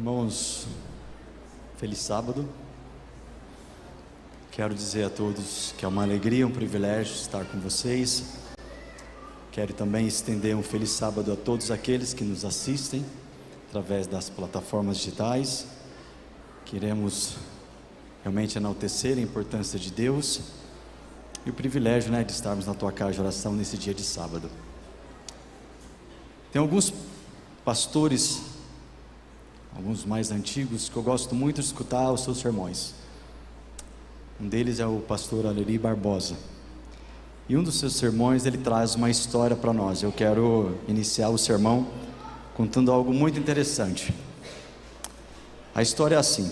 Irmãos, feliz sábado. Quero dizer a todos que é uma alegria, um privilégio estar com vocês. Quero também estender um feliz sábado a todos aqueles que nos assistem através das plataformas digitais. Queremos realmente enaltecer a importância de Deus e o privilégio, de estarmos na tua casa de oração nesse dia de sábado. Tem alguns pastores, alguns mais antigos, que eu gosto muito de escutar os seus sermões. Um deles é o pastor Aleri Barbosa. E um dos seus sermões, ele traz uma história para nós. Eu quero iniciar o sermão contando algo muito interessante. A história é assim: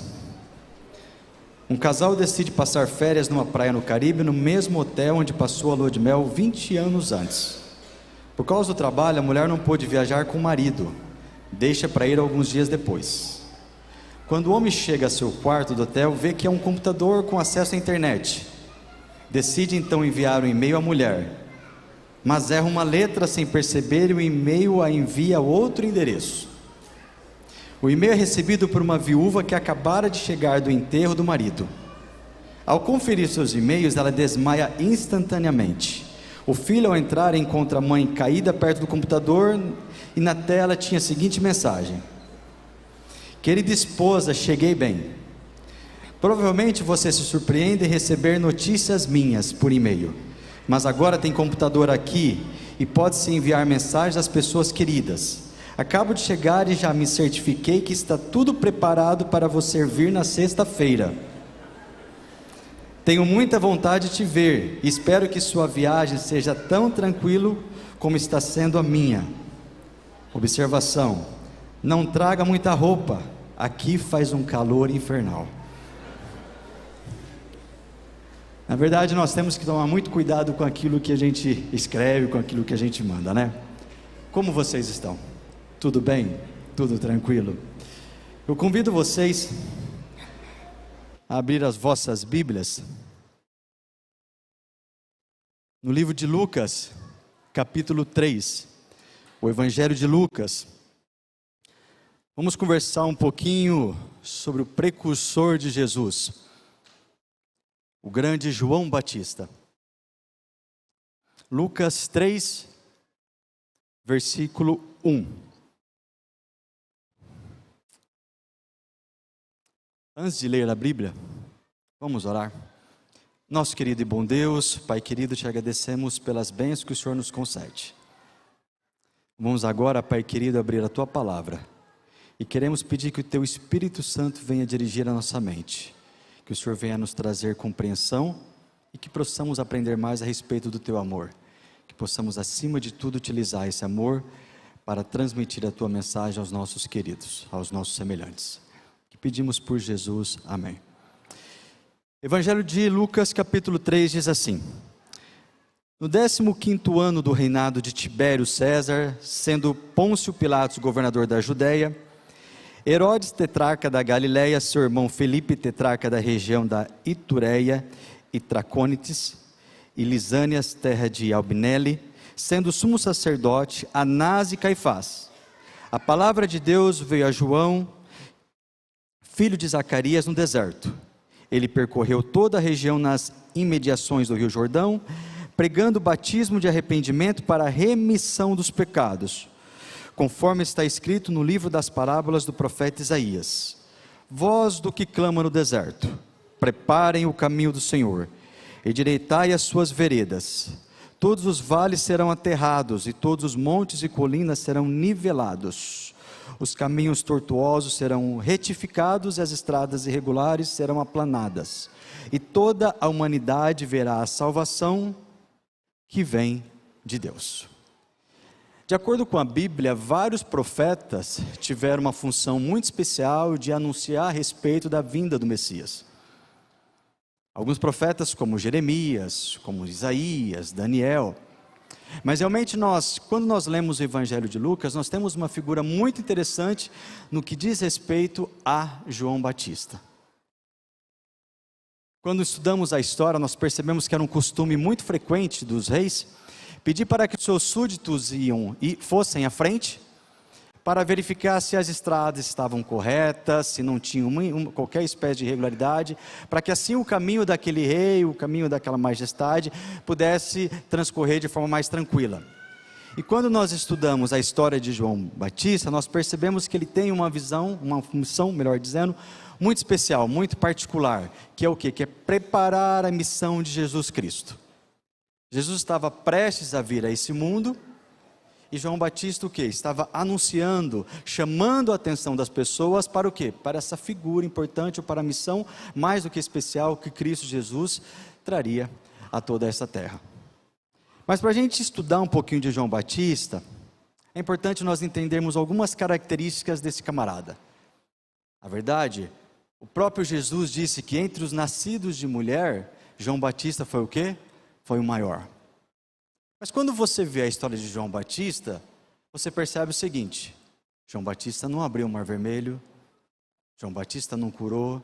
um casal decide passar férias numa praia no Caribe, no mesmo hotel onde passou a lua de mel 20 anos antes. Por causa do trabalho, a mulher não pôde viajar com o marido, deixa para ir alguns dias depois. Quando o homem chega a seu quarto do hotel, vê que é um computador com acesso à internet. Decide então enviar um e-mail à mulher, mas erra uma letra sem perceber e o e-mail a envia a outro endereço. O e-mail é recebido por uma viúva que acabara de chegar do enterro do marido. Ao conferir seus e-mails, ela desmaia instantaneamente. O filho, ao entrar, encontra a mãe caída perto do computador e na tela tinha a seguinte mensagem: querida esposa, cheguei bem. Provavelmente você se surpreende em receber notícias minhas por e-mail, mas agora tem computador aqui e pode-se enviar mensagens às pessoas queridas. Acabo de chegar e já me certifiquei que está tudo preparado para você vir na sexta-feira. Tenho muita vontade de te ver e espero que sua viagem seja tão tranquilo como está sendo a minha. Observação: não traga muita roupa, aqui faz um calor infernal. Na verdade, nós temos que tomar muito cuidado com aquilo que a gente escreve, com aquilo que a gente manda, né? Como vocês estão? Tudo bem? Tudo tranquilo? Eu convido vocês a abrir as vossas Bíblias no livro de Lucas, capítulo 3, o Evangelho de Lucas. Vamos conversar um pouquinho sobre o precursor de Jesus, o grande João Batista. Lucas 3, versículo 1. Antes de ler a Bíblia, vamos orar. Nosso querido e bom Deus, Pai querido, te agradecemos pelas bênçãos que o Senhor nos concede. Vamos agora, Pai querido, abrir a Tua Palavra. E queremos pedir que o Teu Espírito Santo venha dirigir a nossa mente. Que o Senhor venha nos trazer compreensão e que possamos aprender mais a respeito do Teu amor. Que possamos, acima de tudo, utilizar esse amor para transmitir a Tua mensagem aos nossos queridos, aos nossos semelhantes. Que pedimos por Jesus. Amém. Evangelho de Lucas, capítulo 3, diz assim: no 15º ano do reinado de Tibério César, sendo Pôncio Pilatos governador da Judéia, Herodes, tetrarca da Galiléia, seu irmão Felipe, tetrarca da região da Itureia e Tracônites, e Lisânias, terra de Albinele, sendo sumo sacerdote, Anás e Caifás. A palavra de Deus veio a João, filho de Zacarias, no deserto. Ele percorreu toda a região nas imediações do Rio Jordão, pregando o batismo de arrependimento para a remissão dos pecados, conforme está escrito no livro das parábolas do profeta Isaías: voz do que clama no deserto, preparem o caminho do Senhor, endireitai as suas veredas. Todos os vales serão aterrados, e todos os montes e colinas serão nivelados. Os caminhos tortuosos serão retificados, e as estradas irregulares serão aplanadas. E toda a humanidade verá a salvação que vem de Deus. De acordo com a Bíblia, vários profetas tiveram uma função muito especial de anunciar a respeito da vinda do Messias. Alguns profetas como Jeremias, como Isaías, Daniel. Mas realmente quando nós lemos o Evangelho de Lucas, nós temos uma figura muito interessante no que diz respeito a João Batista. Quando estudamos a história, nós percebemos que era um costume muito frequente dos reis pedir para que os seus súditos fossem à frente, para verificar se as estradas estavam corretas, se não tinha qualquer espécie de irregularidade, para que assim o caminho daquele rei, o caminho daquela majestade, pudesse transcorrer de forma mais tranquila. E quando nós estudamos a história de João Batista, nós percebemos que ele tem uma visão, uma função, melhor dizendo, muito especial, muito particular, que é o quê? Que é preparar a missão de Jesus Cristo. Jesus estava prestes a vir a esse mundo, e João Batista o quê? Estava anunciando, chamando a atenção das pessoas para o quê? Para essa figura importante, ou para a missão mais do que especial que Cristo Jesus traria a toda essa terra. Mas para a gente estudar um pouquinho de João Batista, é importante nós entendermos algumas características desse camarada. Na verdade, o próprio Jesus disse que entre os nascidos de mulher, João Batista foi o quê? Foi o maior. Mas quando você vê a história de João Batista, você percebe o seguinte: João Batista não abriu o Mar Vermelho, João Batista não curou,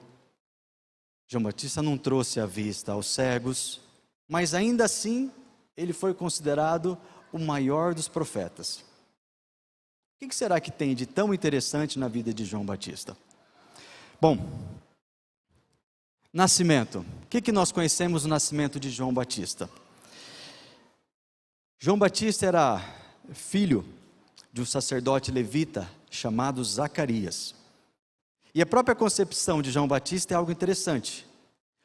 João Batista não trouxe a vista aos cegos, mas ainda assim, ele foi considerado o maior dos profetas. O que será que tem de tão interessante na vida de João Batista? Bom, nascimento. O que nós conhecemos do nascimento de João Batista? João Batista era filho de um sacerdote levita chamado Zacarias. E a própria concepção de João Batista é algo interessante.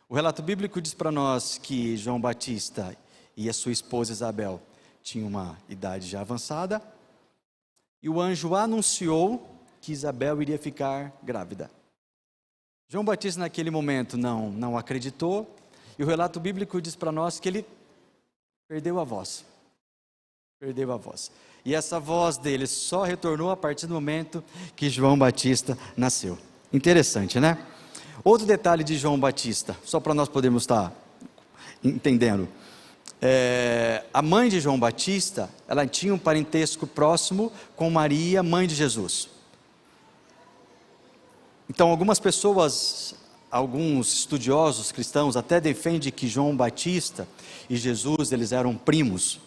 O relato bíblico diz para nós que João Batista e a sua esposa Isabel tinham uma idade já avançada, e o anjo anunciou que Isabel iria ficar grávida. João Batista naquele momento não acreditou, e o relato bíblico diz para nós que ele perdeu a voz. Perdeu a voz. E essa voz dele só retornou a partir do momento que João Batista nasceu. Interessante, né? Outro detalhe de João Batista, só para nós podermos estar entendendo. A mãe de João Batista, ela tinha um parentesco próximo com Maria, mãe de Jesus. Então, algumas pessoas, alguns estudiosos cristãos até defendem que João Batista e Jesus, eles eram primos.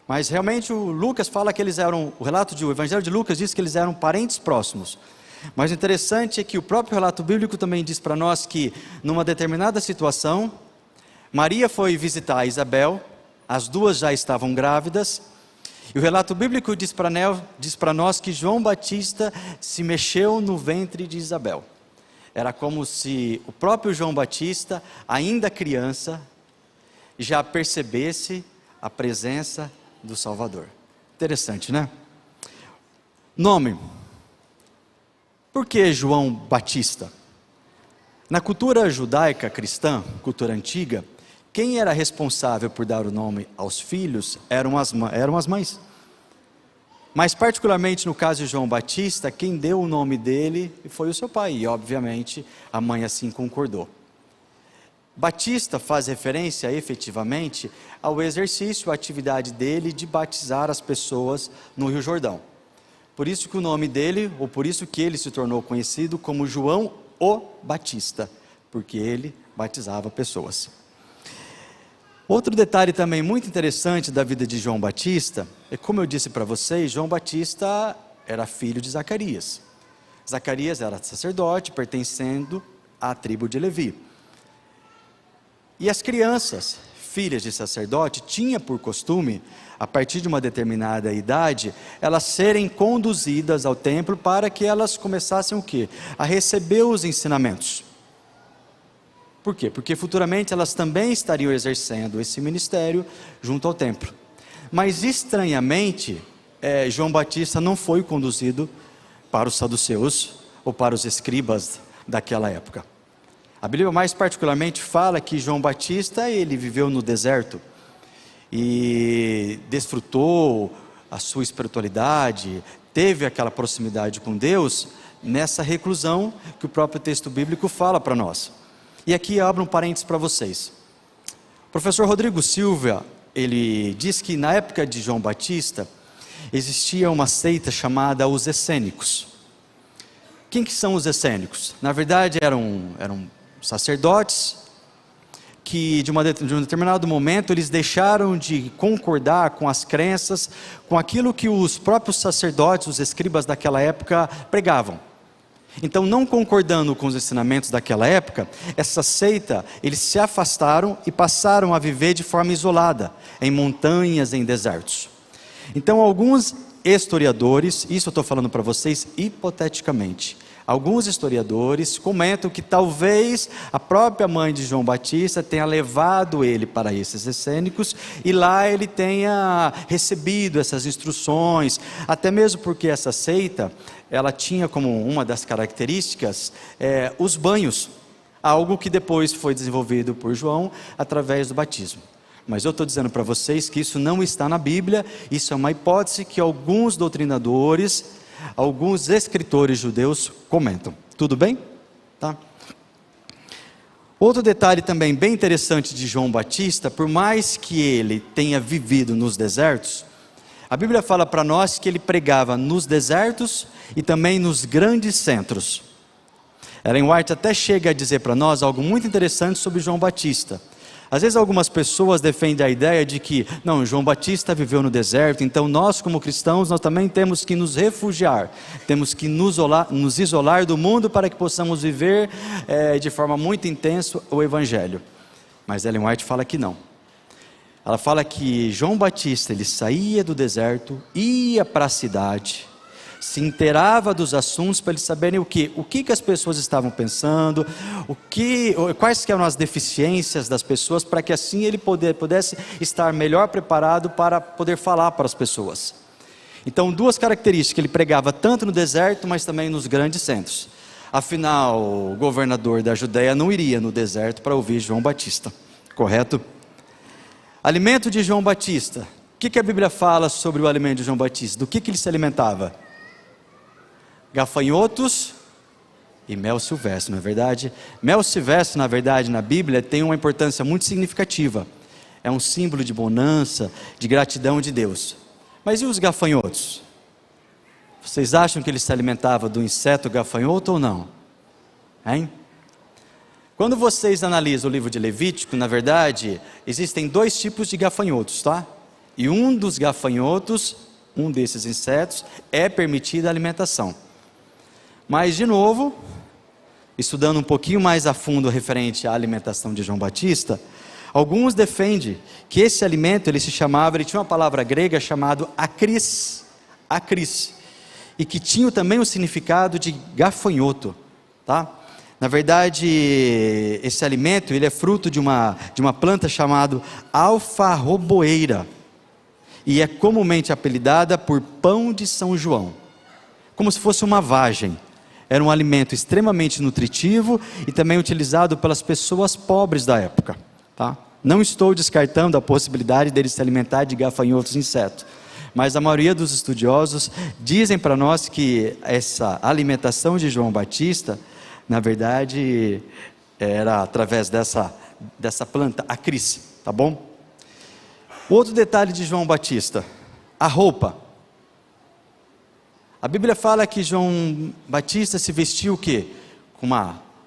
Mas realmente o Lucas fala que eles eram, o Evangelho de Lucas diz que eles eram parentes próximos. Mas o interessante é que o próprio relato bíblico também diz para nós que, numa determinada situação, Maria foi visitar Isabel, as duas já estavam grávidas, e o relato bíblico diz para nós que João Batista se mexeu no ventre de Isabel. Era como se o próprio João Batista, ainda criança, já percebesse a presença do Salvador. Interessante, né? Nome. Por que João Batista? Na cultura judaica cristã, cultura antiga, quem era responsável por dar o nome aos filhos eram as mães. Mas particularmente no caso de João Batista, quem deu o nome dele foi o seu pai, e obviamente a mãe assim concordou. Batista faz referência efetivamente ao exercício, à atividade dele de batizar as pessoas no Rio Jordão. Por isso que o nome dele, ou por isso que ele se tornou conhecido como João o Batista, porque ele batizava pessoas. Outro detalhe também muito interessante da vida de João Batista, é como eu disse para vocês, João Batista era filho de Zacarias. Zacarias era sacerdote, pertencendo à tribo de Levi. E as crianças, filhas de sacerdote, tinham por costume, a partir de uma determinada idade, elas serem conduzidas ao templo para que elas começassem o quê? A receber os ensinamentos. Por quê? Porque futuramente elas também estariam exercendo esse ministério junto ao templo. Mas estranhamente, João Batista não foi conduzido para os saduceus ou para os escribas daquela época. A Bíblia mais particularmente fala que João Batista, ele viveu no deserto e desfrutou a sua espiritualidade, teve aquela proximidade com Deus nessa reclusão que o próprio texto bíblico fala para nós. E aqui abro um parênteses para vocês. O professor Rodrigo Silva, ele diz que na época de João Batista existia uma seita chamada os essênicos. Quem que são os essênicos? Na verdade eram sacerdotes que de um determinado momento eles deixaram de concordar com as crenças, com aquilo que os próprios sacerdotes, os escribas daquela época pregavam. Então, não concordando com os ensinamentos daquela época, essa seita, eles se afastaram e passaram a viver de forma isolada, em montanhas, em desertos. Então, alguns historiadores, isso eu estou falando para vocês hipoteticamente, alguns historiadores comentam que talvez a própria mãe de João Batista tenha levado ele para esses essênicos e lá ele tenha recebido essas instruções, até mesmo porque essa seita, ela tinha como uma das características os banhos, algo que depois foi desenvolvido por João através do batismo. Mas eu estou dizendo para vocês que isso não está na Bíblia, isso é uma hipótese que alguns doutrinadores, alguns escritores judeus comentam. Tudo bem? Tá? Outro detalhe também bem interessante de João Batista, por mais que ele tenha vivido nos desertos, a Bíblia fala para nós que ele pregava nos desertos e também nos grandes centros. Ellen White até chega a dizer para nós algo muito interessante sobre João Batista. Às vezes algumas pessoas defendem a ideia de que, não, João Batista viveu no deserto, então nós como cristãos, nós também temos que nos refugiar, temos que nos isolar do mundo para que possamos viver de forma muito intensa o Evangelho. Mas Ellen White fala que não. Ela fala que João Batista, ele saía do deserto, ia para a cidade, se inteirava dos assuntos para eles saberem o que as pessoas estavam pensando, quais que eram as deficiências das pessoas, para que assim ele pudesse estar melhor preparado para poder falar para as pessoas. Então, duas características, ele pregava tanto no deserto, mas também nos grandes centros. Afinal, o governador da Judéia não iria no deserto para ouvir João Batista, correto? Alimento de João Batista. O que a Bíblia fala sobre o alimento de João Batista? Do que ele se alimentava? Gafanhotos e mel silvestre, não é verdade? Mel silvestre, na verdade, na Bíblia, tem uma importância muito significativa. É um símbolo de bonança, de gratidão de Deus. Mas e os gafanhotos? Vocês acham que ele se alimentava do inseto gafanhoto ou não? Hein? Quando vocês analisam o livro de Levítico, na verdade, existem dois tipos de gafanhotos, tá? E um dos gafanhotos, um desses insetos, é permitida a alimentação. Mas, de novo, estudando um pouquinho mais a fundo referente à alimentação de João Batista, alguns defendem que esse alimento, ele tinha uma palavra grega chamada acris, e que tinha também o significado de gafanhoto, tá? Na verdade, esse alimento, ele é fruto de uma planta chamada alfarroboeira, e é comumente apelidada por pão de São João, como se fosse uma vagem. Era um alimento extremamente nutritivo e também utilizado pelas pessoas pobres da época. Tá? Não estou descartando a possibilidade deles se alimentar de gafanhotos e insetos, mas a maioria dos estudiosos dizem para nós que essa alimentação de João Batista, na verdade, era através dessa planta, acris, tá bom? Outro detalhe de João Batista, a roupa. A Bíblia fala que João Batista se vestiu o quê? Com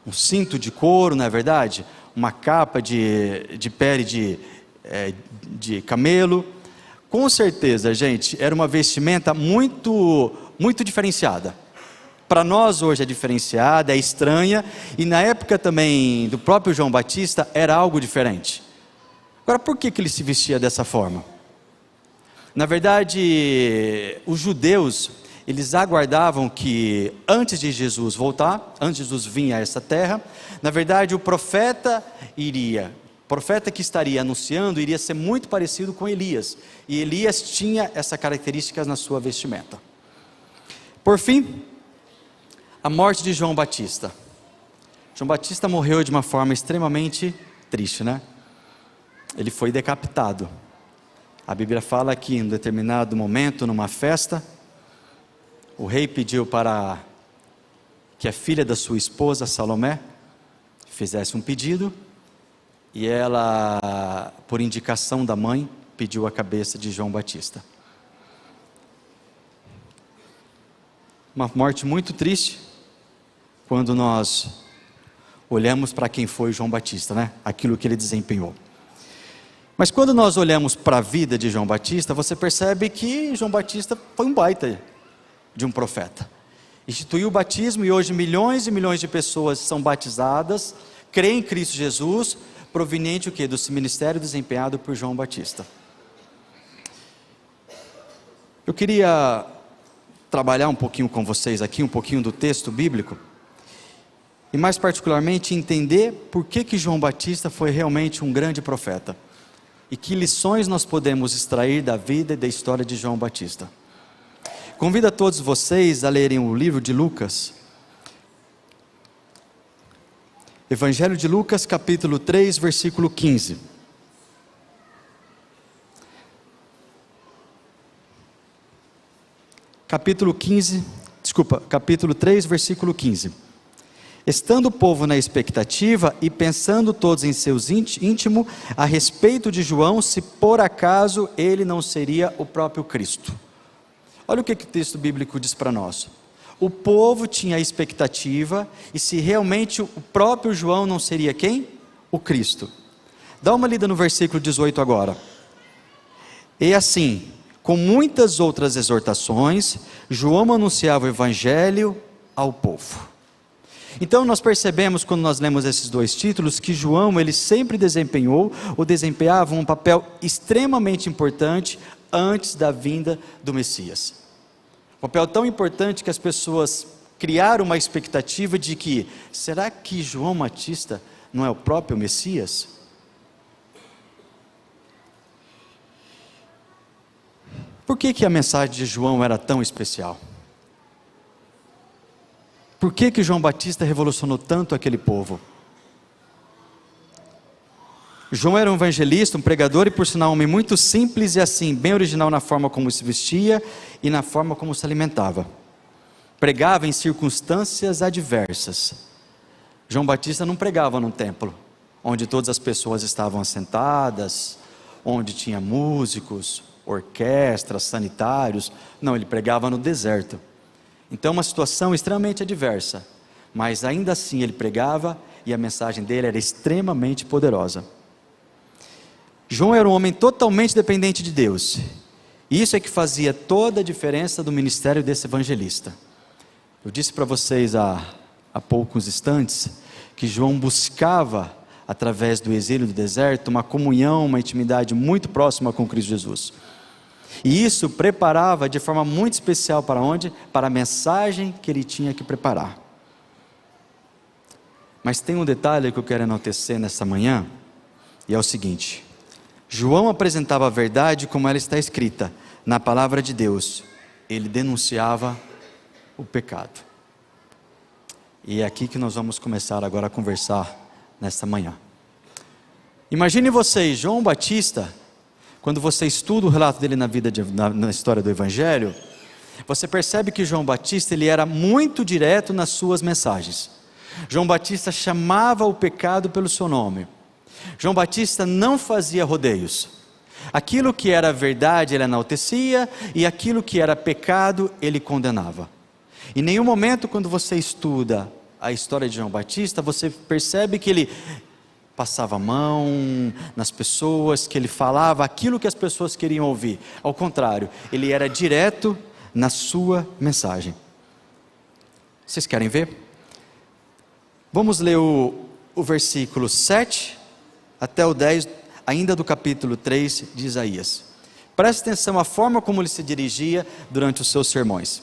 um cinto de couro, não é verdade? Uma capa de pele de camelo. Com certeza, gente, era uma vestimenta muito, muito diferenciada. Para nós hoje é diferenciada, é estranha, e na época também do próprio João Batista era algo diferente. Agora, por que ele se vestia dessa forma? Na verdade, os judeus, eles aguardavam que antes de Jesus voltar, antes de Jesus vir a essa terra, na verdade o profeta que estaria anunciando, iria ser muito parecido com Elias, e Elias tinha essa característica na sua vestimenta. Por fim, a morte de João Batista. João Batista morreu de uma forma extremamente triste, né? Ele foi decapitado. A Bíblia fala que em um determinado momento, numa festa, o rei pediu para que a filha da sua esposa, Salomé, fizesse um pedido, e ela, por indicação da mãe, pediu a cabeça de João Batista. Uma morte muito triste, quando nós olhamos para quem foi João Batista, né? Aquilo que ele desempenhou. Mas quando nós olhamos para a vida de João Batista, você percebe que João Batista foi um baita de um profeta. Instituiu o batismo e hoje milhões e milhões de pessoas são batizadas, creem em Cristo Jesus, proveniente o quê? Do ministério desempenhado por João Batista. Eu queria trabalhar um pouquinho com vocês aqui, um pouquinho do texto bíblico, e mais particularmente entender por que João Batista foi realmente um grande profeta, e que lições nós podemos extrair da vida e da história de João Batista. Convido a todos vocês a lerem o livro de Lucas, Evangelho de Lucas, capítulo 3, versículo 15. Capítulo 3, versículo 15. Estando o povo na expectativa e pensando todos em seus íntimo a respeito de João, se por acaso ele não seria o próprio Cristo. Olha o que o texto bíblico diz para nós. O povo tinha a expectativa, e se realmente o próprio João não seria quem? O Cristo. Dá uma lida no versículo 18 agora. E assim, com muitas outras exortações, João anunciava o Evangelho ao povo. Então nós percebemos, quando nós lemos esses dois títulos, que João, ele sempre desempenhava um papel extremamente importante antes da vinda do Messias. Um papel tão importante que as pessoas criaram uma expectativa de que, será que João Batista não é o próprio Messias? Por que a mensagem de João era tão especial? Por que João Batista revolucionou tanto aquele povo? João era um evangelista, um pregador e por sinal um homem muito simples e assim, bem original na forma como se vestia e na forma como se alimentava. Pregava em circunstâncias adversas. João Batista não pregava num templo, onde todas as pessoas estavam assentadas, onde tinha músicos, orquestras, sanitários. Não, ele pregava no deserto. Então uma situação extremamente adversa, mas ainda assim ele pregava e a mensagem dele era extremamente poderosa. João era um homem totalmente dependente de Deus, e isso é que fazia toda a diferença do ministério desse evangelista. Eu disse para vocês há poucos instantes, que João buscava, através do exílio do deserto, uma comunhão, uma intimidade muito próxima com Cristo Jesus. E isso preparava de forma muito especial para onde? Para a mensagem que ele tinha que preparar. Mas tem um detalhe que eu quero enaltecer nessa manhã, e é o seguinte: João apresentava a verdade como ela está escrita, na palavra de Deus. Ele denunciava o pecado. E é aqui que nós vamos começar agora a conversar nesta manhã. Imagine vocês, João Batista, quando você estuda o relato dele na história do Evangelho, você percebe que João Batista, ele era muito direto nas suas mensagens. João Batista chamava o pecado pelo seu nome. João Batista não fazia rodeios. Aquilo que era verdade ele enaltecia, e aquilo que era pecado ele condenava. Em nenhum momento, quando você estuda a história de João Batista, você percebe que ele passava a mão nas pessoas, que ele falava aquilo que as pessoas queriam ouvir. Ao contrário, ele era direto na sua mensagem. Vocês querem ver? Vamos ler o versículo 7 até o 10, ainda do capítulo 3 de Isaías. Preste atenção à forma como ele se dirigia durante os seus sermões.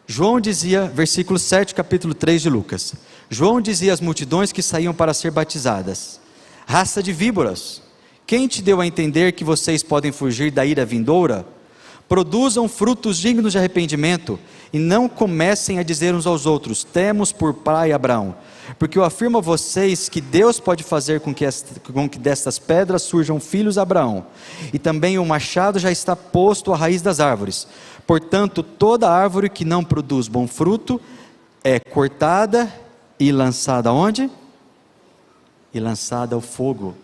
João dizia, versículo 7, capítulo 3 de Lucas. João dizia às multidões que saíam para ser batizadas: raça de víboras, quem te deu a entender que vocês podem fugir da ira vindoura? Produzam frutos dignos de arrependimento, e não comecem a dizer uns aos outros: temos por pai Abraão. Porque eu afirmo a vocês que Deus pode fazer com que destas pedras surjam filhos de Abraão. E também o machado já está posto à raiz das árvores. Portanto, toda árvore que não produz bom fruto é cortada e lançada aonde? E lançada ao fogo.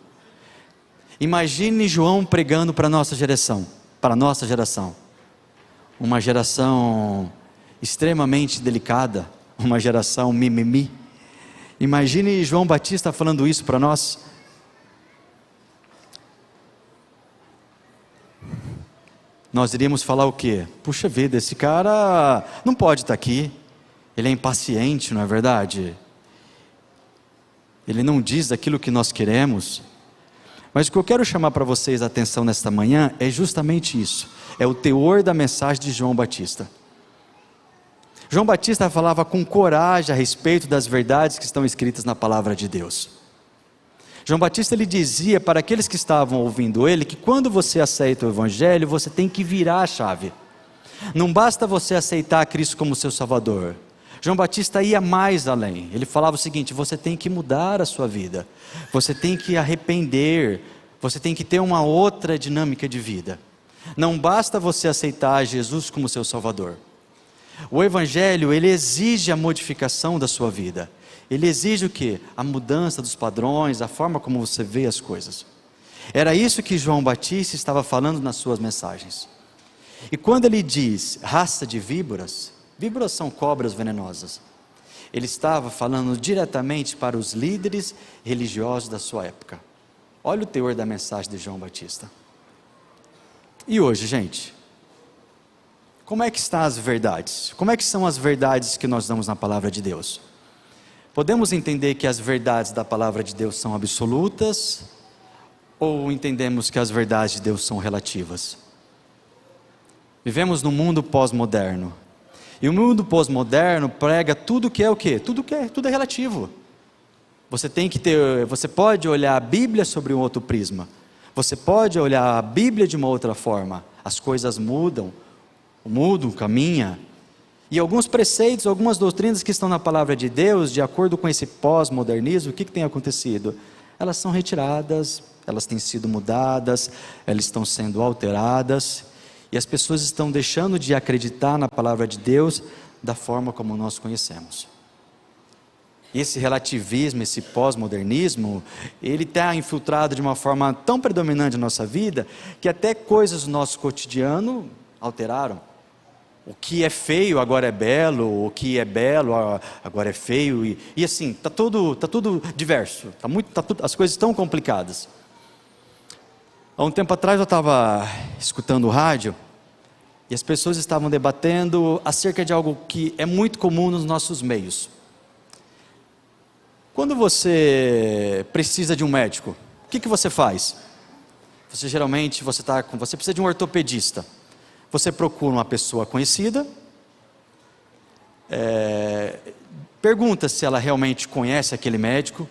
Imagine João pregando para a nossa geração. Uma geração extremamente delicada, uma geração mimimi. Imagine João Batista falando isso para nós. Nós iríamos falar o quê? Puxa vida, esse cara não pode estar aqui. Ele é impaciente, não é verdade? Ele não diz aquilo que nós queremos. Mas o que eu quero chamar para vocês a atenção nesta manhã é justamente isso. É o teor da mensagem de João Batista. João Batista falava com coragem a respeito das verdades que estão escritas na palavra de Deus. João Batista ele dizia para aqueles que estavam ouvindo ele que quando você aceita o Evangelho, você tem que virar a chave. Não basta você aceitar Cristo como seu Salvador. João Batista ia mais além. Ele falava o seguinte: você tem que mudar a sua vida. Você tem que arrepender. Você tem que ter uma outra dinâmica de vida. Não basta você aceitar Jesus como seu Salvador. O Evangelho, ele exige a modificação da sua vida. Ele exige o quê? A mudança dos padrões, a forma como você vê as coisas. Era isso que João Batista estava falando nas suas mensagens. E quando ele diz raça de víboras, víboras são cobras venenosas. Ele estava falando diretamente para os líderes religiosos da sua época. Olha o teor da mensagem de João Batista. E hoje, gente, como é que estão as verdades? Como é que são as verdades que nós damos na palavra de Deus? Podemos entender que as verdades da palavra de Deus são absolutas? Ou entendemos que as verdades de Deus são relativas? Vivemos num mundo pós-moderno. E o mundo pós-moderno prega tudo que é o quê? Tudo é relativo. Você pode olhar a Bíblia sobre um outro prisma. Você pode olhar a Bíblia de uma outra forma. As coisas mudam, caminha. E alguns preceitos, algumas doutrinas que estão na palavra de Deus, de acordo com esse pós-modernismo, o que tem acontecido? Elas são retiradas, elas têm sido mudadas, elas estão sendo alteradas, e as pessoas estão deixando de acreditar na palavra de Deus da forma como nós conhecemos. E esse relativismo, esse pós-modernismo, ele está infiltrado de uma forma tão predominante na nossa vida, que até coisas do nosso cotidiano alteraram. O que é feio agora é belo, o que é belo agora é feio, e assim, está tudo diverso, as coisas estão complicadas. Há um tempo atrás eu estava escutando o rádio, e as pessoas estavam debatendo acerca de algo que é muito comum nos nossos meios. Quando você precisa de um médico, o que você faz? Você precisa de um ortopedista. Você procura uma pessoa conhecida, pergunta se ela realmente conhece aquele médico,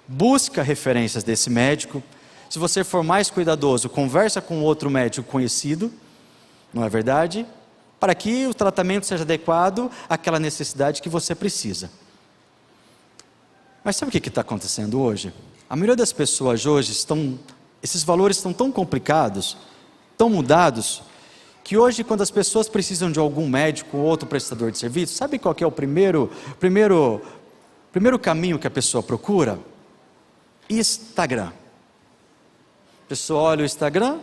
busca referências desse médico. Se você for mais cuidadoso, conversa com outro médico conhecido, não é verdade? Para que o tratamento seja adequado àquela necessidade que você precisa. Mas sabe o que está acontecendo hoje? A maioria das pessoas hoje esses valores estão tão complicados, tão mudados, que hoje quando as pessoas precisam de algum médico ou outro prestador de serviço, sabe qual que é o primeiro caminho que a pessoa procura? Instagram. A pessoa olha o Instagram,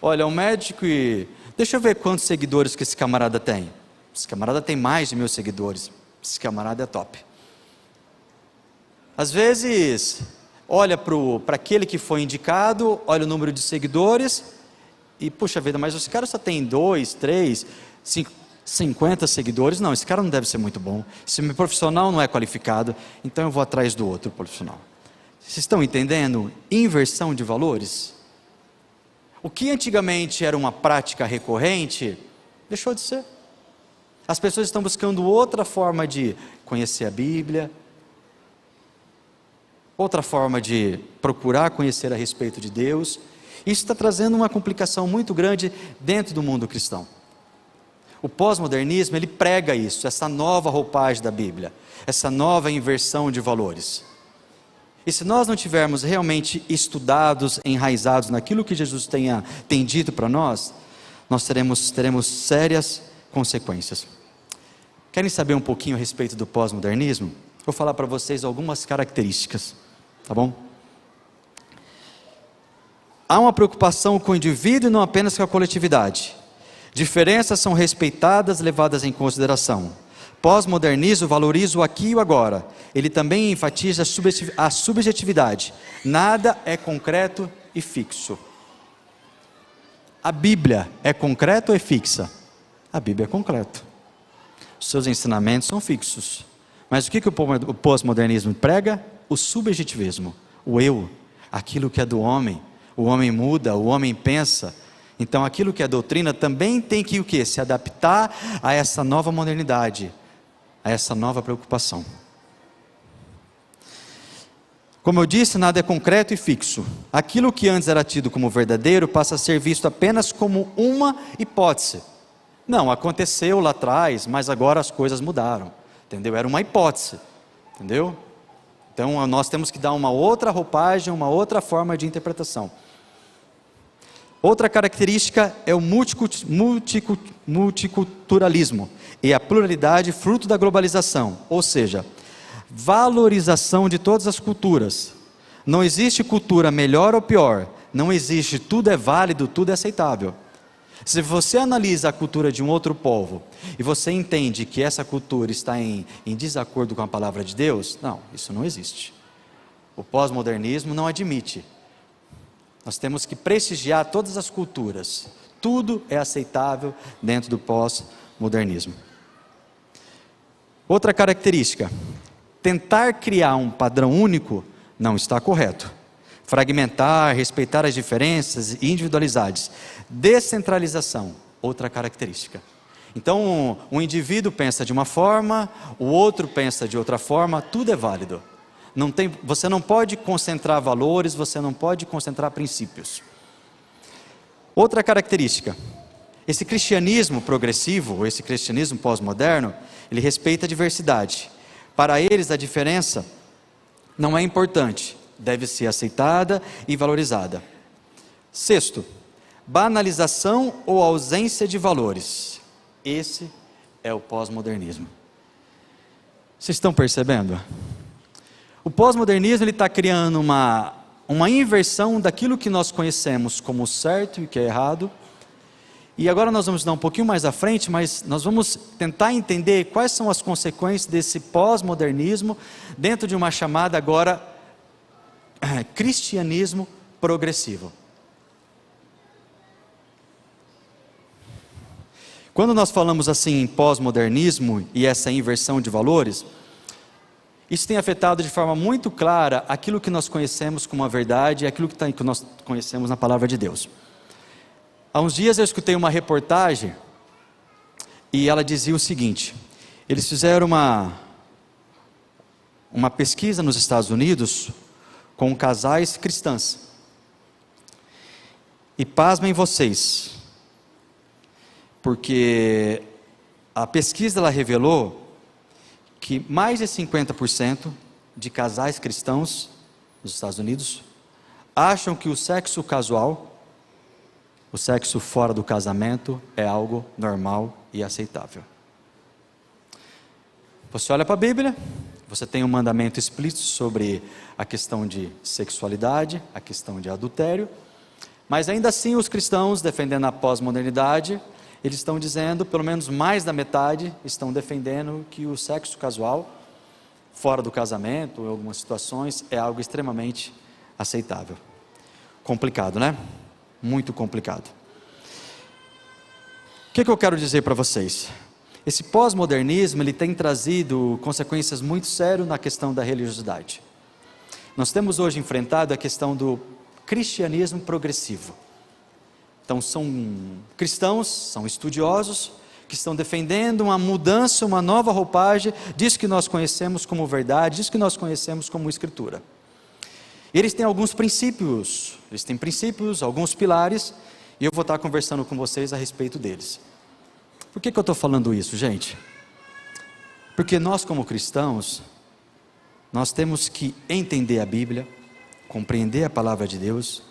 olha o médico e deixa eu ver quantos seguidores que esse camarada tem. Esse camarada tem mais de 1000 seguidores. Esse camarada é top. Às vezes, olha para aquele que foi indicado, olha o número de seguidores e, puxa vida, mas esse cara só tem 2, 3, 50 seguidores. Não, esse cara não deve ser muito bom. Esse meu profissional não é qualificado, então eu vou atrás do outro profissional. Vocês estão entendendo? Inversão de valores. O que antigamente era uma prática recorrente, deixou de ser. As pessoas estão buscando outra forma de conhecer a Bíblia, outra forma de procurar conhecer a respeito de Deus. Isso está trazendo uma complicação muito grande dentro do mundo cristão. O pós-modernismo, ele prega isso, essa nova roupagem da Bíblia, essa nova inversão de valores. E se nós não tivermos realmente estudados, enraizados naquilo que Jesus tem dito para nós teremos sérias consequências. Querem saber um pouquinho a respeito do pós-modernismo? Vou falar para vocês algumas características, tá bom? Há uma preocupação com o indivíduo e não apenas com a coletividade. Diferenças são respeitadas, levadas em consideração. Pós-modernismo valoriza o aqui e o agora. Ele também enfatiza a subjetividade. Nada é concreto e fixo. A Bíblia é concreta ou é fixa? A Bíblia é concreta. Os seus ensinamentos são fixos. Mas o que o pós-modernismo prega? O subjetivismo, o eu, aquilo que é do homem. O homem muda, o homem pensa. Então aquilo que é doutrina também tem que o quê? Se adaptar a essa nova modernidade, a essa nova preocupação. Como eu disse, nada é concreto e fixo. Aquilo que antes era tido como verdadeiro passa a ser visto apenas como uma hipótese. Não, aconteceu lá atrás, mas agora as coisas mudaram, entendeu? Era uma hipótese, entendeu? Então nós temos que dar uma outra roupagem, uma outra forma de interpretação. Outra característica é o multiculturalismo e a pluralidade fruto da globalização, ou seja, valorização de todas as culturas. Não existe cultura melhor ou pior, não existe tudo é válido, tudo é aceitável. Se você analisa a cultura de um outro povo e você entende que essa cultura está em desacordo com a palavra de Deus, não, isso não existe. O pós-modernismo não admite. Nós temos que prestigiar todas as culturas. Tudo é aceitável dentro do pós-modernismo. Outra característica, tentar criar um padrão único não está correto. Fragmentar, respeitar as diferenças e individualidades. Descentralização, outra característica. Então, um indivíduo pensa de uma forma, o outro pensa de outra forma, tudo é válido. Você não pode concentrar valores, você não pode concentrar princípios. Outra característica, esse cristianismo progressivo, esse cristianismo pós-moderno, ele respeita a diversidade. Para eles a diferença não é importante, deve ser aceitada e valorizada. Sexto, banalização ou ausência de valores. Esse é o pós-modernismo. Vocês estão percebendo? O pós-modernismo está criando uma inversão daquilo que nós conhecemos como certo e que é errado. E agora nós vamos dar um pouquinho mais à frente, mas nós vamos tentar entender quais são as consequências desse pós-modernismo dentro de uma chamada agora cristianismo progressivo. Quando nós falamos assim em pós-modernismo e essa inversão de valores, isso tem afetado de forma muito clara aquilo que nós conhecemos como a verdade e aquilo que nós conhecemos na palavra de Deus. Há uns dias eu escutei uma reportagem e ela dizia o seguinte: eles fizeram uma pesquisa nos Estados Unidos com casais cristãs. E pasmem vocês, porque a pesquisa ela revelou que mais de 50% de casais cristãos nos Estados Unidos acham que o sexo casual, o sexo fora do casamento, é algo normal e aceitável. Você olha para a Bíblia, você tem um mandamento explícito sobre a questão de sexualidade, a questão de adultério, mas ainda assim os cristãos, defendendo a pós-modernidade, eles estão dizendo, pelo menos mais da metade, estão defendendo que o sexo casual, fora do casamento, em algumas situações, é algo extremamente aceitável. Complicado, né? Muito complicado. O que eu quero dizer para vocês? Esse pós-modernismo, ele tem trazido consequências muito sérias na questão da religiosidade. Nós temos hoje enfrentado a questão do cristianismo progressivo. Então são cristãos, são estudiosos, que estão defendendo uma mudança, uma nova roupagem, disso que nós conhecemos como verdade, disso que nós conhecemos como escritura. Eles têm alguns princípios, alguns pilares, e eu vou estar conversando com vocês a respeito deles. Por que eu estou falando isso, gente? Porque nós como cristãos, nós temos que entender a Bíblia, compreender a palavra de Deus,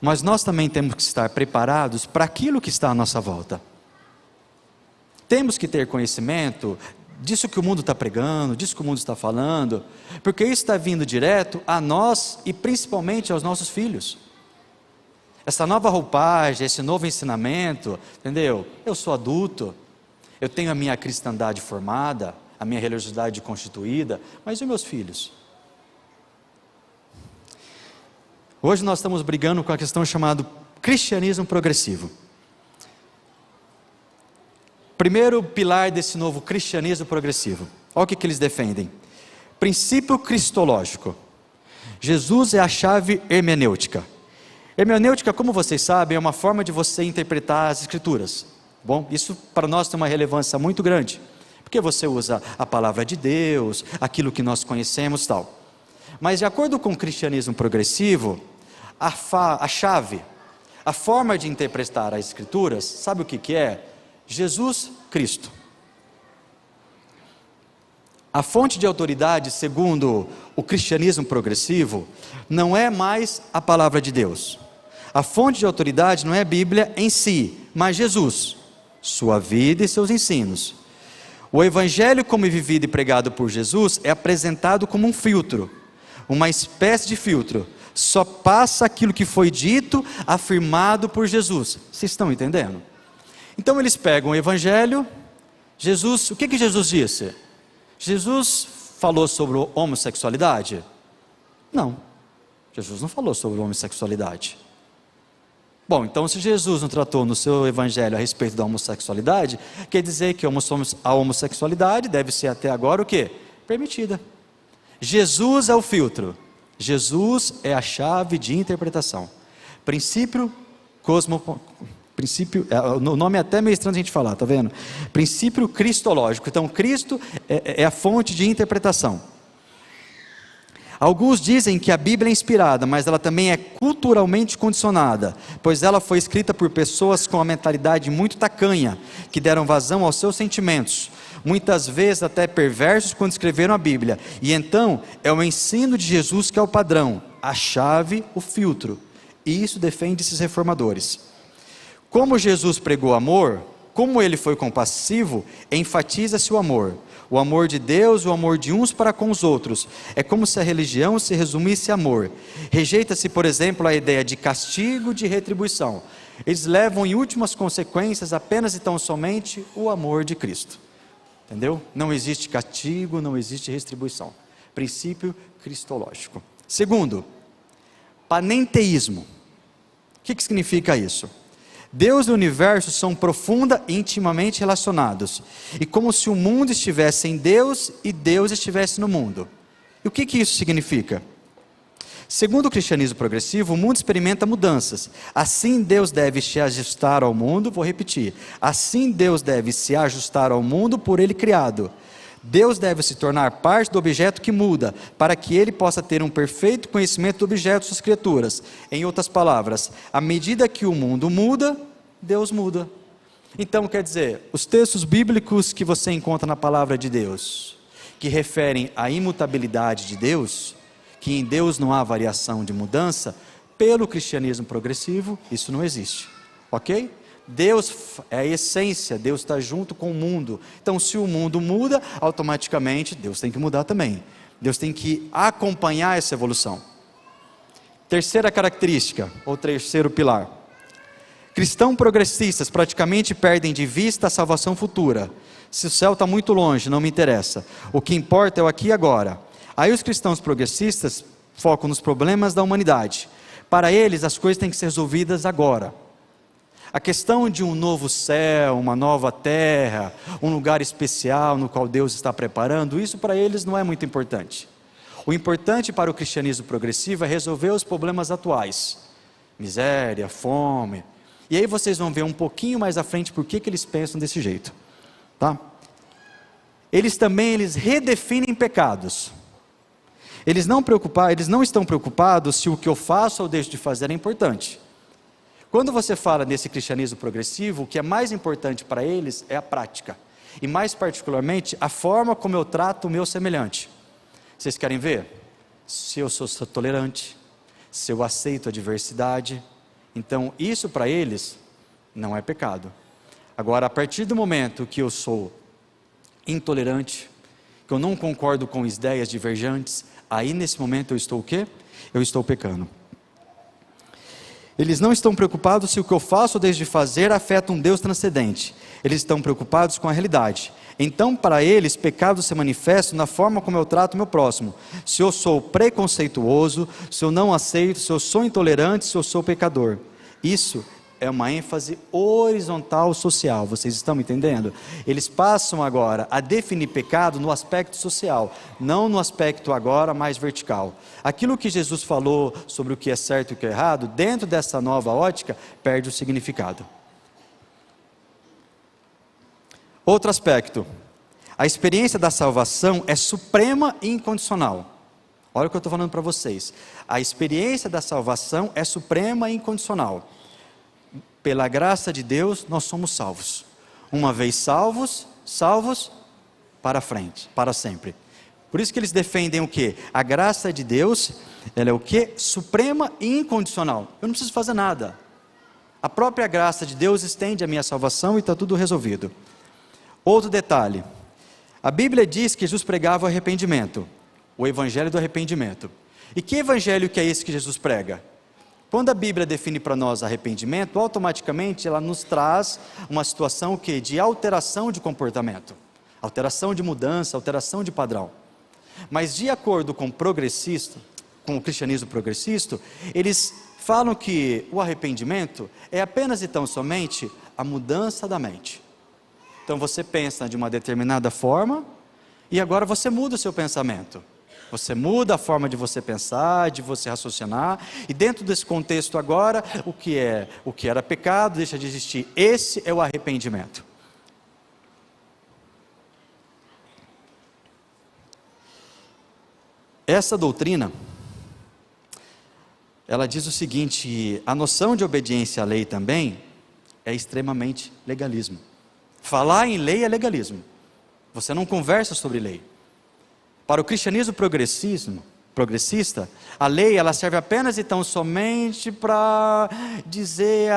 mas nós também temos que estar preparados para aquilo que está à nossa volta. Temos que ter conhecimento disso que o mundo está pregando, disso que o mundo está falando, porque isso está vindo direto a nós e principalmente aos nossos filhos. Essa nova roupagem, esse novo ensinamento, entendeu? Eu sou adulto, Eu tenho a minha cristandade formada, a minha religiosidade constituída, mas e os meus filhos? Hoje nós estamos brigando com a questão chamada cristianismo progressivo. Primeiro pilar desse novo cristianismo progressivo. Olha o que eles defendem. Princípio cristológico. Jesus é a chave hermenêutica. Hermenêutica, como vocês sabem, é uma forma de você interpretar as escrituras. Bom, isso para nós tem uma relevância muito grande. Porque você usa a palavra de Deus, aquilo que nós conhecemos e tal. Mas de acordo com o cristianismo progressivo, a chave, a forma de interpretar as escrituras, sabe o que é? Jesus Cristo. A fonte de autoridade, segundo o cristianismo progressivo, não é mais a palavra de Deus. A fonte de autoridade não é a Bíblia em si, mas Jesus, sua vida e seus ensinos. O evangelho como vivido e pregado por Jesus é apresentado como um filtro, uma espécie de filtro. Só passa aquilo que foi dito, afirmado por Jesus. Vocês estão entendendo? Então eles pegam o evangelho, Jesus, o que Jesus disse? Jesus falou sobre homossexualidade? Não, Jesus não falou sobre homossexualidade. Bom, então se Jesus não tratou no seu evangelho a respeito da homossexualidade, quer dizer que a homossexualidade deve ser até agora o quê? Permitida. Jesus é o filtro, Jesus é a chave de interpretação. Princípio o nome é até meio estranho a gente falar, tá vendo? Princípio cristológico. Então Cristo é a fonte de interpretação. Alguns dizem que a Bíblia é inspirada, mas ela também é culturalmente condicionada, pois ela foi escrita por pessoas com uma mentalidade muito tacanha, que deram vazão aos seus sentimentos, muitas vezes até perversos quando escreveram a Bíblia. E então é o ensino de Jesus que é o padrão, a chave, o filtro. E isso defende esses reformadores. Como Jesus pregou amor, como ele foi compassivo, enfatiza-se o amor de Deus, o amor de uns para com os outros. É como se a religião se resumisse a amor. Rejeita-se, por exemplo, a ideia de castigo, de retribuição. Eles levam em últimas consequências apenas e tão somente o amor de Cristo. Entendeu? Não existe castigo, não existe retribuição. Princípio cristológico. Segundo, panenteísmo. O que significa isso? Deus e o universo são profunda e intimamente relacionados, e como se o mundo estivesse em Deus e Deus estivesse no mundo. E o que isso significa? Segundo o cristianismo progressivo, o mundo experimenta mudanças. Assim Deus deve se ajustar ao mundo, vou repetir, assim Deus deve se ajustar ao mundo por ele criado. Deus deve se tornar parte do objeto que muda, para que ele possa ter um perfeito conhecimento do objeto de suas criaturas. Em outras palavras, à medida que o mundo muda, Deus muda. Então quer dizer, os textos bíblicos que você encontra na palavra de Deus, que referem à imutabilidade de Deus, que em Deus não há variação de mudança, pelo cristianismo progressivo, isso não existe. Ok? Deus é a essência, Deus está junto com o mundo. Então se o mundo muda, automaticamente Deus tem que mudar também. Deus tem que acompanhar essa evolução. Terceira característica, ou terceiro pilar. Cristãos progressistas praticamente perdem de vista a salvação futura. Se o céu está muito longe, não me interessa. O que importa é o aqui e agora. Aí os cristãos progressistas focam nos problemas da humanidade. Para eles as coisas têm que ser resolvidas agora. A questão de um novo céu, uma nova terra, um lugar especial no qual Deus está preparando, isso para eles não é muito importante. O importante para o cristianismo progressivo é resolver os problemas atuais. Miséria, fome. E aí vocês vão ver um pouquinho mais à frente por que eles pensam desse jeito. Tá? Eles redefinem pecados. Eles não estão preocupados se o que eu faço ou deixo de fazer é importante. Quando você fala nesse cristianismo progressivo, o que é mais importante para eles é a prática. E mais particularmente, a forma como eu trato o meu semelhante. Vocês querem ver? Se eu sou tolerante, se eu aceito a diversidade. Então, isso para eles não é pecado. Agora, a partir do momento que eu sou intolerante, que eu não concordo com ideias divergentes, aí nesse momento eu estou o quê? Eu estou pecando. Eles não estão preocupados se o que eu faço ou deixo de fazer afeta um Deus transcendente. Eles estão preocupados com a realidade. Então, para eles, pecado se manifesta na forma como eu trato o meu próximo. Se eu sou preconceituoso, se eu não aceito, se eu sou intolerante, se eu sou pecador. Isso é uma ênfase horizontal social, vocês estão me entendendo? Eles passam agora a definir pecado no aspecto social, não no aspecto agora mais vertical. Aquilo que Jesus falou sobre o que é certo e o que é errado, dentro dessa nova ótica, perde o significado. Outro aspecto, a experiência da salvação é suprema e incondicional. Olha o que eu estou falando para vocês. A experiência da salvação é suprema e incondicional. Pela graça de Deus, nós somos salvos. Uma vez salvos, salvos para frente, para sempre. Por isso que eles defendem o quê? A graça de Deus, ela é o quê? Suprema e incondicional. Eu não preciso fazer nada. A própria graça de Deus estende a minha salvação e está tudo resolvido. Outro detalhe. A Bíblia diz que Jesus pregava o arrependimento. O evangelho do arrependimento. E que evangelho que é esse que Jesus prega? Quando a Bíblia define para nós arrependimento, automaticamente ela nos traz uma situação que de alteração de comportamento, alteração de mudança, alteração de padrão. Mas de acordo com o cristianismo progressista, eles falam que o arrependimento é apenas e tão somente a mudança da mente. Então você pensa de uma determinada forma e agora você muda o seu pensamento. Você muda a forma de você pensar, de você raciocinar, e dentro desse contexto agora, o que era pecado deixa de existir. Esse é o arrependimento. Essa doutrina, ela diz o seguinte: a noção de obediência à lei também é extremamente legalismo. Falar em lei é legalismo. Você não conversa sobre lei. Para o cristianismo progressista, a lei ela serve apenas e tão somente para dizer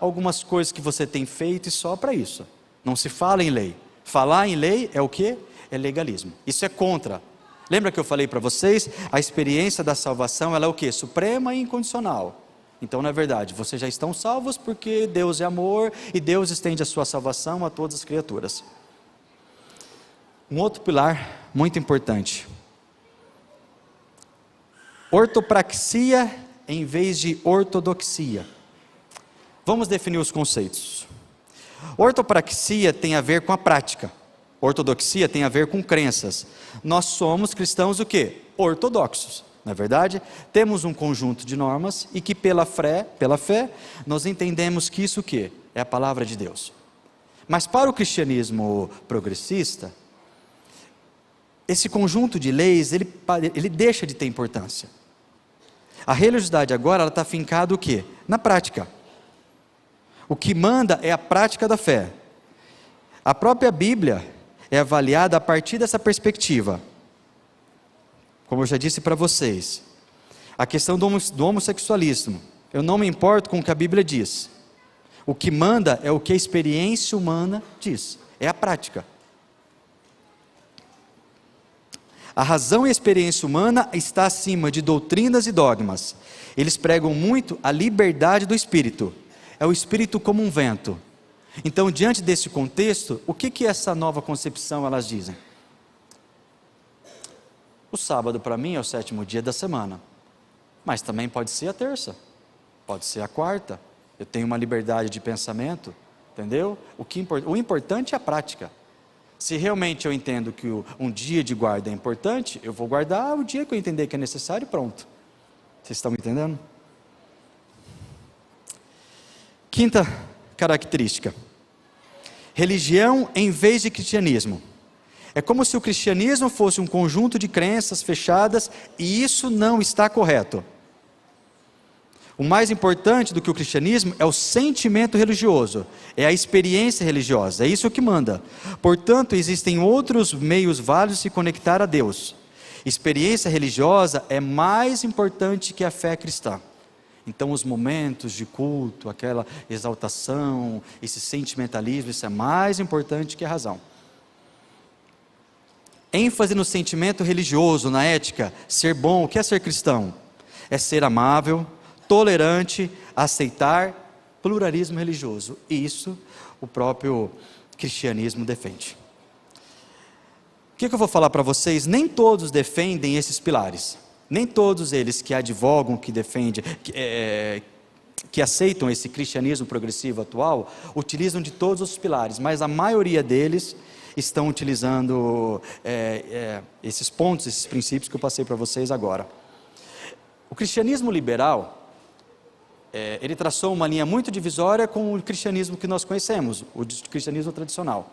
algumas coisas que você tem feito e só para isso. Não se fala em lei. Falar em lei é o quê? É legalismo. Isso é contra. Lembra que eu falei para vocês? A experiência da salvação ela é o quê? Suprema e incondicional. Então, na verdade, vocês já estão salvos porque Deus é amor e Deus estende a sua salvação a todas as criaturas. Um outro pilar muito importante. Ortopraxia em vez de ortodoxia. Vamos definir os conceitos. Ortopraxia tem a ver com a prática. Ortodoxia tem a ver com crenças. Nós somos cristãos o quê? Ortodoxos. Na verdade, temos um conjunto de normas e que pela fé, nós entendemos que isso o quê? É a palavra de Deus. Mas para o cristianismo progressista, esse conjunto de leis, ele deixa de ter importância. A religiosidade agora, ela está fincada o quê? Na prática. O que manda é a prática da fé. A própria Bíblia é avaliada a partir dessa perspectiva. Como eu já disse para vocês, a questão do homossexualismo, eu não me importo com o que a Bíblia diz. O que manda é o que a experiência humana diz, é a prática. A razão e a experiência humana está acima de doutrinas e dogmas. Eles pregam muito a liberdade do Espírito. É o Espírito como um vento. Então, diante desse contexto, o que essa nova concepção elas dizem? O sábado para mim é o 7º dia da semana. Mas também pode ser a terça. Pode ser a quarta. Eu tenho uma liberdade de pensamento. Entendeu? O importante é a prática. Se realmente eu entendo que um dia de guarda é importante, eu vou guardar o dia que eu entender que é necessário e pronto. Vocês estão me entendendo? Quinta característica. Religião em vez de cristianismo. É como se o cristianismo fosse um conjunto de crenças fechadas e isso não está correto. O mais importante do que o cristianismo é o sentimento religioso, é a experiência religiosa, é isso que manda. Portanto, existem outros meios válidos de se conectar a Deus. Experiência religiosa é mais importante que a fé cristã. Então, os momentos de culto, aquela exaltação, esse sentimentalismo, isso é mais importante que a razão. ênfase no sentimento religioso, na ética, ser bom. O que é ser cristão? É ser amável, tolerante, aceitar pluralismo religioso. E isso o próprio cristianismo defende. O que eu vou falar para vocês? Nem todos defendem esses pilares. Nem todos eles que advogam, que defendem, que aceitam esse cristianismo progressivo atual, utilizam de todos os pilares, mas a maioria deles estão utilizando esses pontos, esses princípios que eu passei para vocês agora. O cristianismo liberal, ele traçou uma linha muito divisória com o cristianismo que nós conhecemos, o cristianismo tradicional.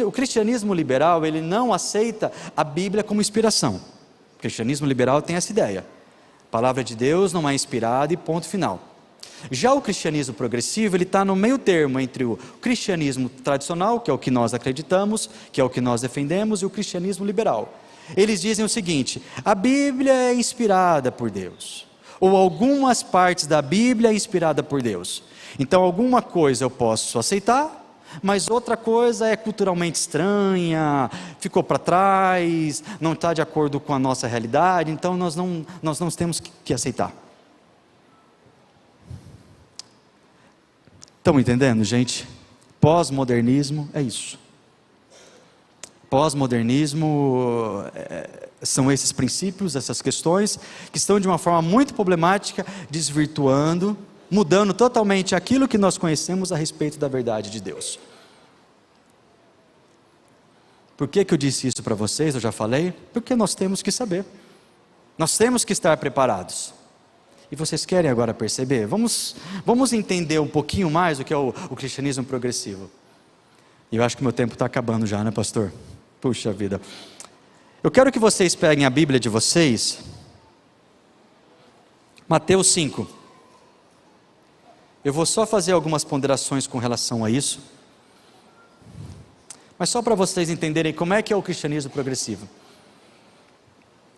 O cristianismo liberal, ele não aceita a Bíblia como inspiração. O cristianismo liberal tem essa ideia: a palavra de Deus não é inspirada e ponto final. Já o cristianismo progressivo, ele está no meio termo entre o cristianismo tradicional, que é o que nós acreditamos, que é o que nós defendemos, e o cristianismo liberal. Eles dizem o seguinte: a Bíblia é inspirada por Deus, ou algumas partes da Bíblia é inspirada por Deus. Então alguma coisa eu posso aceitar, mas outra coisa é culturalmente estranha, ficou para trás, não está de acordo com a nossa realidade, então nós não temos que aceitar. Estão entendendo, gente? Pós-modernismo é isso. Pós-modernismo são esses princípios, essas questões, que estão de uma forma muito problemática, desvirtuando, mudando totalmente aquilo que nós conhecemos a respeito da verdade de Deus. Por que eu disse isso para vocês? Eu já falei. Porque nós temos que saber. Nós temos que estar preparados. E vocês querem agora perceber? Vamos entender um pouquinho mais o que é o cristianismo progressivo. E eu acho que meu tempo está acabando já, né, pastor? Puxa vida. Eu quero que vocês peguem a Bíblia de vocês, Mateus 5. Eu vou só fazer algumas ponderações com relação a isso, mas só para vocês entenderem como é que é o cristianismo progressivo.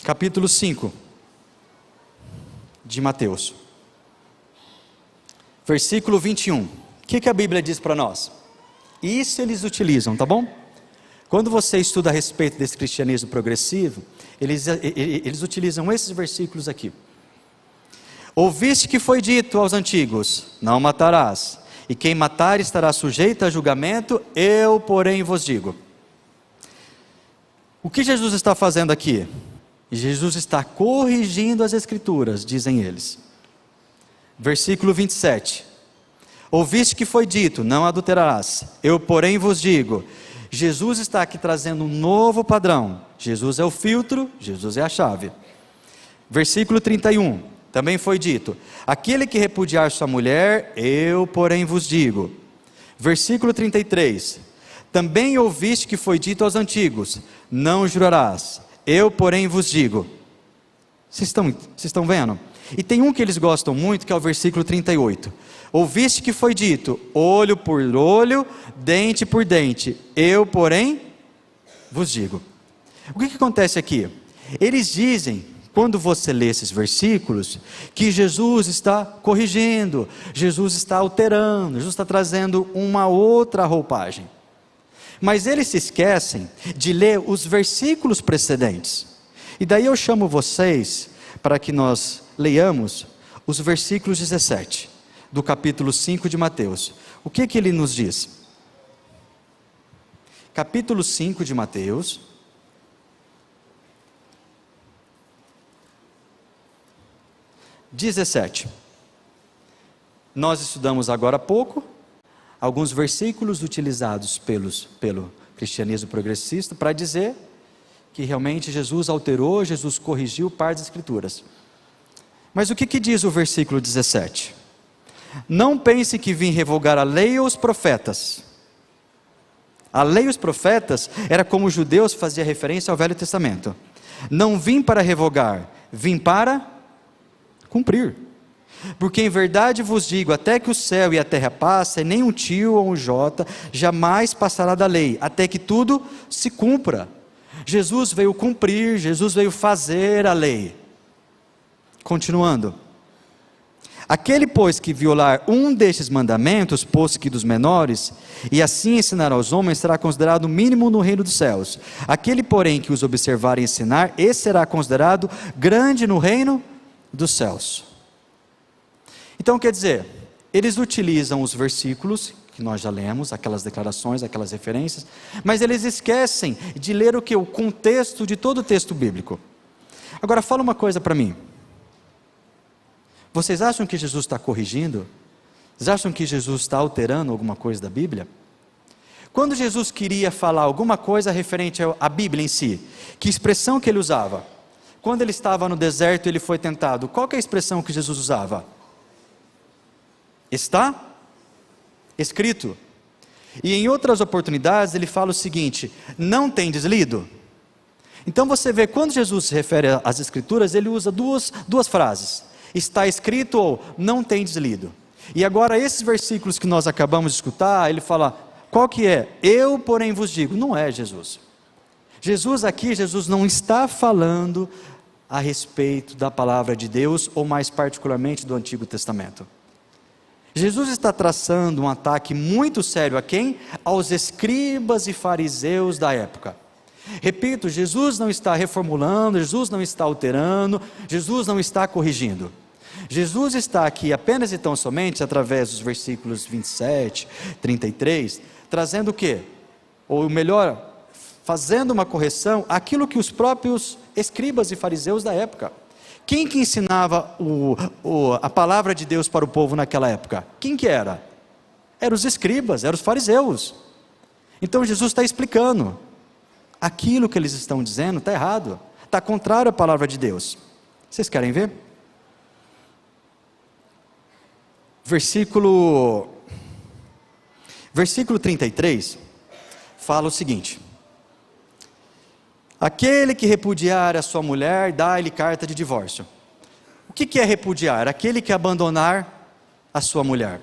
Capítulo 5 de Mateus, versículo 21. O que a Bíblia diz para nós? Isso eles utilizam, tá bom? Quando você estuda a respeito desse cristianismo progressivo, eles utilizam esses versículos aqui. Ouviste que foi dito aos antigos: não matarás, e quem matar estará sujeito a julgamento, eu porém vos digo. O que Jesus está fazendo aqui? Jesus está corrigindo as escrituras, dizem eles. Versículo 27. Ouviste que foi dito: não adulterarás, eu porém vos digo. Jesus está aqui trazendo um novo padrão. Jesus é o filtro, Jesus é a chave. Versículo 31, também foi dito: aquele que repudiar sua mulher, eu porém vos digo. Versículo 33, também ouviste que foi dito aos antigos: não jurarás, eu porém vos digo. Vocês estão vendo? E tem um que eles gostam muito, que é o versículo 38. Ouviste que foi dito: olho por olho, dente por dente, eu porém vos digo. O que acontece aqui? Eles dizem, quando você lê esses versículos, que Jesus está corrigindo, Jesus está alterando, Jesus está trazendo uma outra roupagem. Mas eles se esquecem de ler os versículos precedentes. E daí eu chamo vocês para que nós leiamos os versículos 17 do capítulo 5 de Mateus. O que ele nos diz? Capítulo 5 de Mateus, (17). Nós estudamos agora há pouco alguns versículos utilizados pelo cristianismo progressista para dizer que realmente Jesus alterou, Jesus corrigiu parte das escrituras. Mas o que diz o versículo 17? Não pense que vim revogar a lei ou os profetas. A lei e os profetas era como os judeus faziam referência ao Velho Testamento. Não vim para revogar, vim para cumprir. Porque em verdade vos digo, até que o céu e a terra passem, nem um tio ou um jota jamais passará da lei, até que tudo se cumpra. Jesus veio cumprir, Jesus veio fazer a lei. Continuando. Aquele, pois, que violar um destes mandamentos, posto que dos menores, e assim ensinar aos homens, será considerado mínimo no reino dos céus. Aquele, porém, que os observar e ensinar, esse será considerado grande no reino dos céus. Então quer dizer, eles utilizam os versículos que nós já lemos, aquelas declarações, aquelas referências, mas eles esquecem de ler o que? O contexto de todo o texto bíblico. Agora fala uma coisa para mim. Vocês acham que Jesus está corrigindo? Vocês acham que Jesus está alterando alguma coisa da Bíblia? Quando Jesus queria falar alguma coisa referente à Bíblia em si, que expressão que ele usava? Quando ele estava no deserto e ele foi tentado, qual que é a expressão que Jesus usava? Está escrito. E em outras oportunidades ele fala o seguinte: não tendes lido? Então você vê, quando Jesus se refere às Escrituras, ele usa duas frases: está escrito ou não tendes lido. E agora esses versículos que nós acabamos de escutar, ele fala, qual que é? Eu porém vos digo. Não é Jesus. Jesus não está falando a respeito da palavra de Deus, ou mais particularmente do Antigo Testamento. Jesus está traçando um ataque muito sério a quem? Aos escribas e fariseus da época. Repito, Jesus não está reformulando, Jesus não está alterando, Jesus não está corrigindo. Jesus está aqui apenas e tão somente, através dos versículos 27, 33, trazendo o quê? Ou melhor, fazendo uma correção àquilo que os próprios escribas e fariseus da época. Quem que ensinava a palavra de Deus para o povo naquela época? Quem que era? Eram os escribas, eram os fariseus. Então Jesus está explicando, aquilo que eles estão dizendo está errado, está contrário à palavra de Deus. Vocês querem ver? Versículo 33, fala o seguinte: aquele que repudiar a sua mulher, dá-lhe carta de divórcio. O que é repudiar? Aquele que abandonar a sua mulher.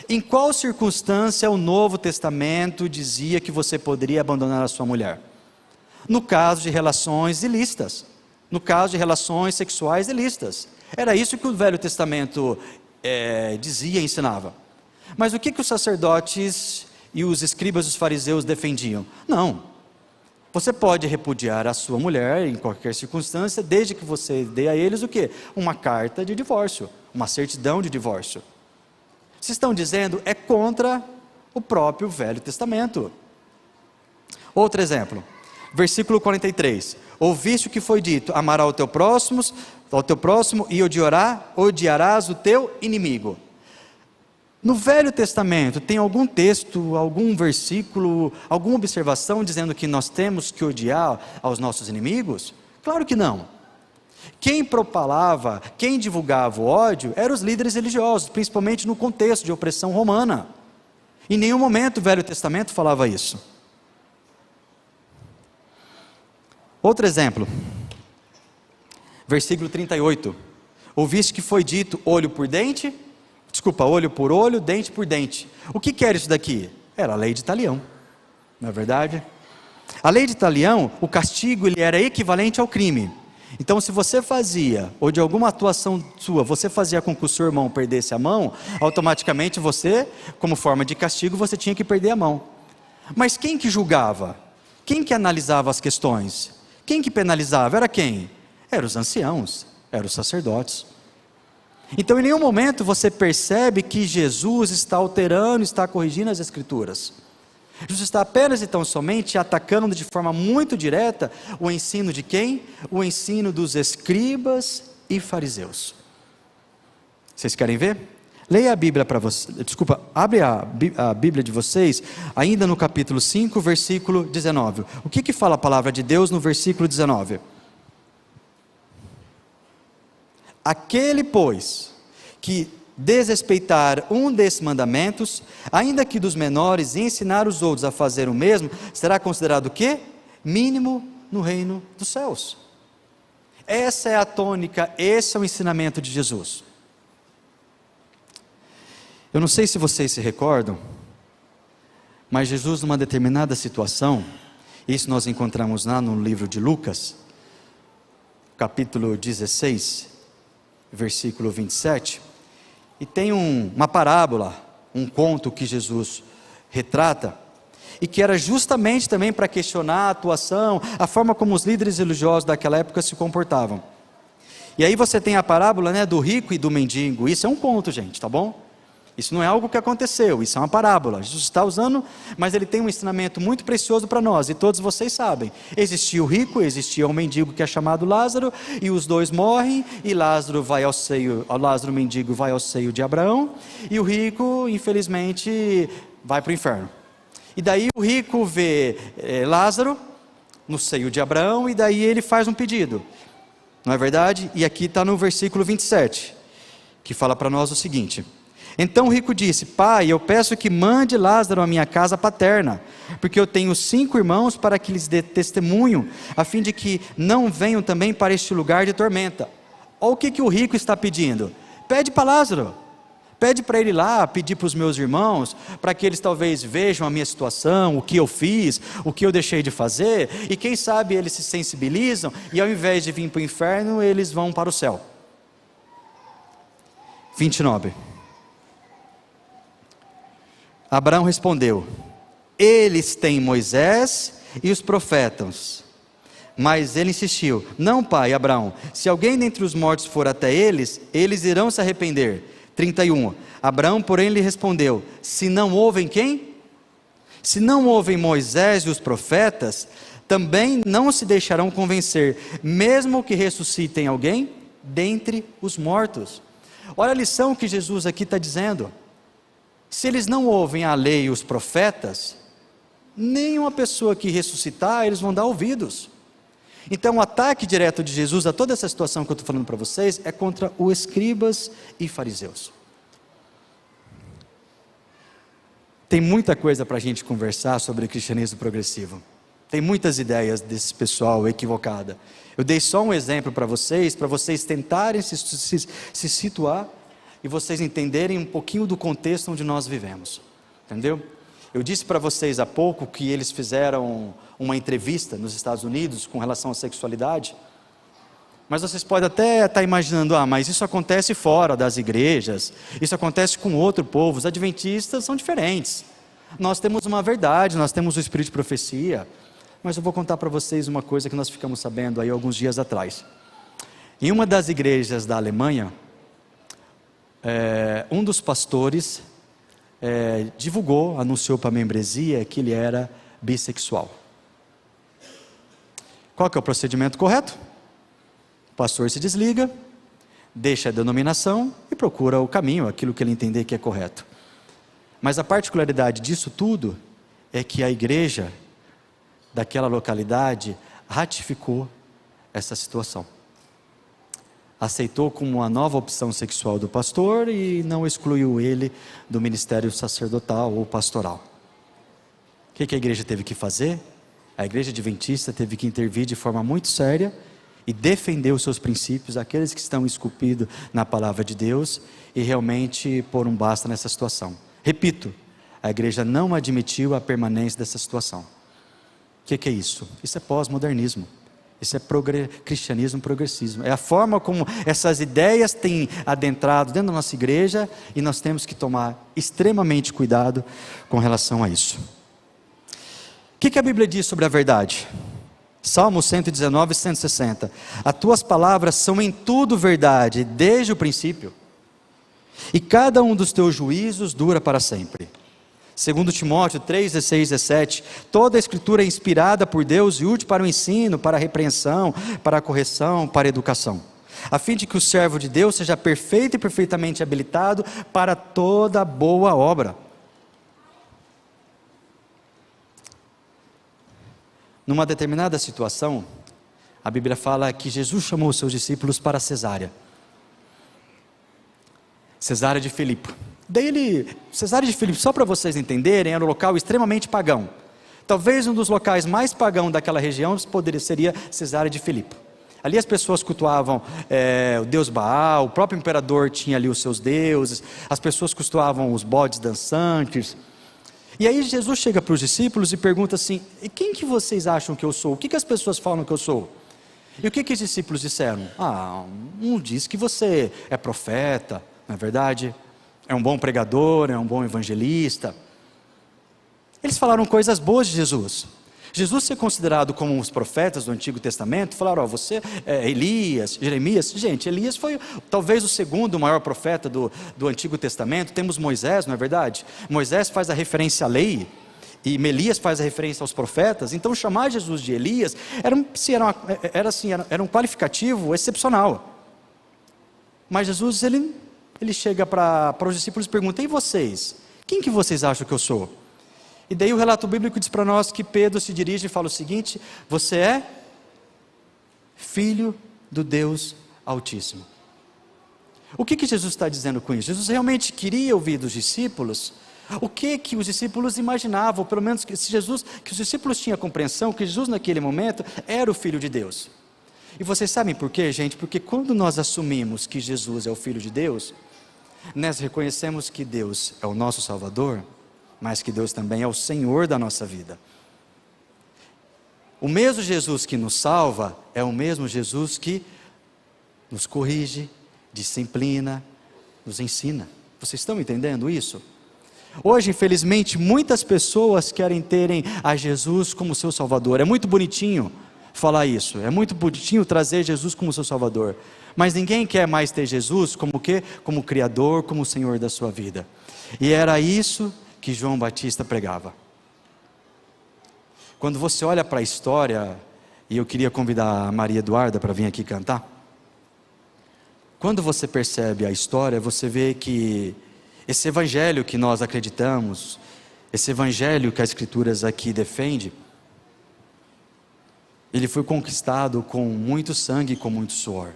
Em qual circunstância o Novo Testamento dizia que você poderia abandonar a sua mulher? No caso de relações ilícitas, no caso de relações sexuais ilícitas. Era isso que o Velho Testamento dizia e ensinava. Mas o que os sacerdotes e os escribas e os fariseus defendiam? Não. Você pode repudiar a sua mulher em qualquer circunstância, desde que você dê a eles o quê? Uma carta de divórcio, uma certidão de divórcio. Vocês estão dizendo, é contra o próprio Velho Testamento. Outro exemplo, versículo 43. Ouviste o que foi dito, amarás ao teu próximo e odiarás o teu inimigo. No Velho Testamento, tem algum texto, algum versículo, alguma observação dizendo que nós temos que odiar aos nossos inimigos? Claro que não. Quem propalava, quem divulgava o ódio, eram os líderes religiosos, principalmente no contexto de opressão romana. Em nenhum momento o Velho Testamento falava isso. Outro exemplo, versículo 38. Ouviste que foi dito olho por olho, dente por dente. O que era isso daqui? Era a lei de Talião, não é verdade? A lei de Talião, o castigo ele era equivalente ao crime. Então se você fazia, ou de alguma atuação sua, você fazia com que o seu irmão perdesse a mão, automaticamente você, como forma de castigo, você tinha que perder a mão. Mas quem que julgava? Quem que analisava as questões? Quem que penalizava? Era quem? Eram os anciãos, eram os sacerdotes. Então em nenhum momento você percebe que Jesus está alterando, está corrigindo as Escrituras. Jesus está apenas e tão somente atacando de forma muito direta o ensino de quem? O ensino dos escribas e fariseus. Vocês querem ver? Leia a Bíblia para vocês, abre a Bíblia de vocês, ainda no capítulo 5, versículo 19. O que fala a palavra de Deus no versículo 19? Aquele, pois, que desrespeitar um desses mandamentos, ainda que dos menores, e ensinar os outros a fazer o mesmo, será considerado o quê? Mínimo no reino dos céus. Essa é a tônica, esse é o ensinamento de Jesus. Eu não sei se vocês se recordam, mas Jesus numa determinada situação, isso nós encontramos lá no livro de Lucas, capítulo 16, versículo 27, e tem uma parábola, um conto que Jesus retrata, e que era justamente também para questionar a atuação, a forma como os líderes religiosos daquela época se comportavam. E aí você tem a parábola, né, do rico e do mendigo. Isso é um ponto, gente, tá bom? Isso não é algo que aconteceu, isso é uma parábola. Jesus está usando, mas ele tem um ensinamento muito precioso para nós, e todos vocês sabem. Existia o rico, existia o mendigo que é chamado Lázaro, e os dois morrem, e Lázaro mendigo vai ao seio de Abraão, e o rico, infelizmente, vai para o inferno. E daí o rico vê Lázaro no seio de Abraão, e daí ele faz um pedido. Não é verdade? E aqui está no versículo 27, que fala para nós o seguinte: então o rico disse: pai, eu peço que mande Lázaro à minha casa paterna, porque eu tenho 5 irmãos, para que lhes dê testemunho, a fim de que não venham também para este lugar de tormenta. Olha o que o rico está pedindo. Pede para Lázaro, pede para ele ir lá, pedir para os meus irmãos, para que eles talvez vejam a minha situação, o que eu fiz, o que eu deixei de fazer, e quem sabe eles se sensibilizam, e ao invés de vir para o inferno, eles vão para o céu. 29. Abraão respondeu: eles têm Moisés e os profetas. Mas ele insistiu: não, pai Abraão, se alguém dentre os mortos for até eles, eles irão se arrepender. 31. Abraão, porém, lhe respondeu: se não ouvem quem? Se não ouvem Moisés e os profetas, também não se deixarão convencer, mesmo que ressuscitem alguém dentre os mortos. Olha a lição que Jesus aqui está dizendo. Se eles não ouvem a lei e os profetas, nenhuma pessoa que ressuscitar, eles vão dar ouvidos. Então o ataque direto de Jesus a toda essa situação que eu estou falando para vocês é contra os escribas e fariseus. Tem muita coisa para a gente conversar sobre o cristianismo progressivo. Tem muitas ideias desse pessoal equivocada. Eu dei só um exemplo para vocês tentarem se situar e vocês entenderem um pouquinho do contexto onde nós vivemos, entendeu? Eu disse para vocês há pouco que eles fizeram uma entrevista nos Estados Unidos com relação à sexualidade, mas vocês podem até estar imaginando: mas isso acontece fora das igrejas, isso acontece com outro povo, os adventistas são diferentes, nós temos uma verdade, nós temos o espírito de profecia. Mas eu vou contar para vocês uma coisa que nós ficamos sabendo aí alguns dias atrás. Em uma das igrejas da Alemanha, um dos pastores anunciou para a membresia que ele era bissexual. Qual que é o procedimento correto? O pastor se desliga, deixa a denominação e procura o caminho, aquilo que ele entender que é correto. Mas a particularidade disso tudo é que a igreja daquela localidade ratificou essa situação. Aceitou como uma nova opção sexual do pastor e não excluiu ele do ministério sacerdotal ou pastoral. O que a igreja teve que fazer? A igreja adventista teve que intervir de forma muito séria e defender os seus princípios, aqueles que estão esculpidos na palavra de Deus, e realmente pôr um basta nessa situação. Repito, a igreja não admitiu a permanência dessa situação. O que é isso? Isso é pós-modernismo. Isso é cristianismo progressismo. É a forma como essas ideias têm adentrado dentro da nossa igreja, e nós temos que tomar extremamente cuidado com relação a isso. O que a Bíblia diz sobre a verdade? Salmo 119, 160. As tuas palavras são em tudo verdade, desde o princípio, e cada um dos teus juízos dura para sempre. 2 Timóteo 3, 16, 17, toda a escritura é inspirada por Deus e útil para o ensino, para a repreensão, para a correção, para a educação, a fim de que o servo de Deus seja perfeito e perfeitamente habilitado para toda boa obra. Numa determinada situação, a Bíblia fala que Jesus chamou os seus discípulos para Cesárea de Filipe. Cesárea de Filipe, só para vocês entenderem, era um local extremamente pagão. Talvez um dos locais mais pagãos daquela região seria Cesárea de Filipe. Ali as pessoas cultuavam o deus Baal, o próprio imperador tinha ali os seus deuses, as pessoas cultuavam os bodes dançantes. E aí Jesus chega para os discípulos e pergunta assim: e quem que vocês acham que eu sou? O que as pessoas falam que eu sou? E o que os discípulos disseram? Um diz que você é profeta, não é verdade? É um bom pregador, é um bom evangelista. Eles falaram coisas boas de Jesus. Jesus ser considerado como os profetas do Antigo Testamento, falaram, você é Elias, Jeremias. Gente, Elias foi talvez o segundo maior profeta do Antigo Testamento. Temos Moisés, não é verdade? Moisés faz a referência à lei, e Elias faz a referência aos profetas. Então chamar Jesus de Elias era um qualificativo excepcional. Mas Jesus, ele chega para os discípulos e pergunta, e vocês? Quem que vocês acham que eu sou? E daí o relato bíblico diz para nós que Pedro se dirige e fala o seguinte, você é filho do Deus Altíssimo. O que Jesus está dizendo com isso? Jesus realmente queria ouvir dos discípulos o que os discípulos imaginavam, ou pelo menos que os discípulos tinham a compreensão que Jesus naquele momento era o Filho de Deus. E vocês sabem por quê, gente? Porque quando nós assumimos que Jesus é o Filho de Deus, nós reconhecemos que Deus é o nosso Salvador, mas que Deus também é o Senhor da nossa vida. O mesmo Jesus que nos salva, é o mesmo Jesus que nos corrige, disciplina, nos ensina. Vocês estão entendendo isso? Hoje, infelizmente, muitas pessoas querem terem a Jesus como seu Salvador. É muito bonitinho falar isso, é muito bonitinho trazer Jesus como seu Salvador, mas ninguém quer mais ter Jesus como o quê? Como Criador, como Senhor da sua vida. E era isso que João Batista pregava. Quando você olha para a história, e eu queria convidar a Maria Eduarda para vir aqui cantar, quando você percebe a história, você vê que esse evangelho que nós acreditamos, esse evangelho que as escrituras aqui defendem, ele foi conquistado com muito sangue e com muito suor.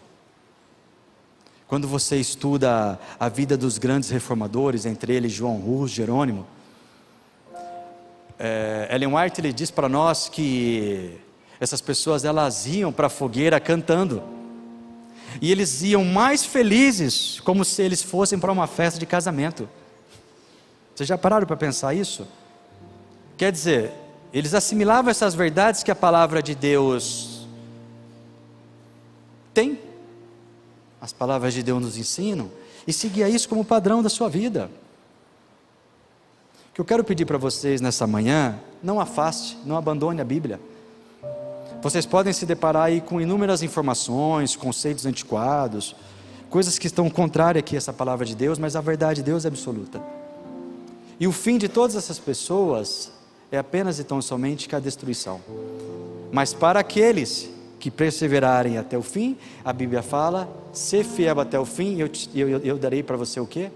Quando você estuda a vida dos grandes reformadores, entre eles João Hus, Jerônimo, Ellen White ele diz para nós que essas pessoas elas iam para a fogueira cantando, e eles iam mais felizes, como se eles fossem para uma festa de casamento. Vocês já pararam para pensar isso? Quer dizer, eles assimilavam essas verdades que a palavra de Deus tem, as palavras de Deus nos ensinam, e seguia isso como padrão da sua vida. O que eu quero pedir para vocês nessa manhã, não afaste, não abandone a Bíblia. Vocês podem se deparar aí com inúmeras informações, conceitos antiquados, coisas que estão contrárias aqui a essa palavra de Deus, mas a verdade de Deus é absoluta. E o fim de todas essas pessoas é apenas e tão somente que a destruição. Mas para aqueles que perseverarem até o fim, a Bíblia fala, ser fiel até o fim, eu darei para você o quê?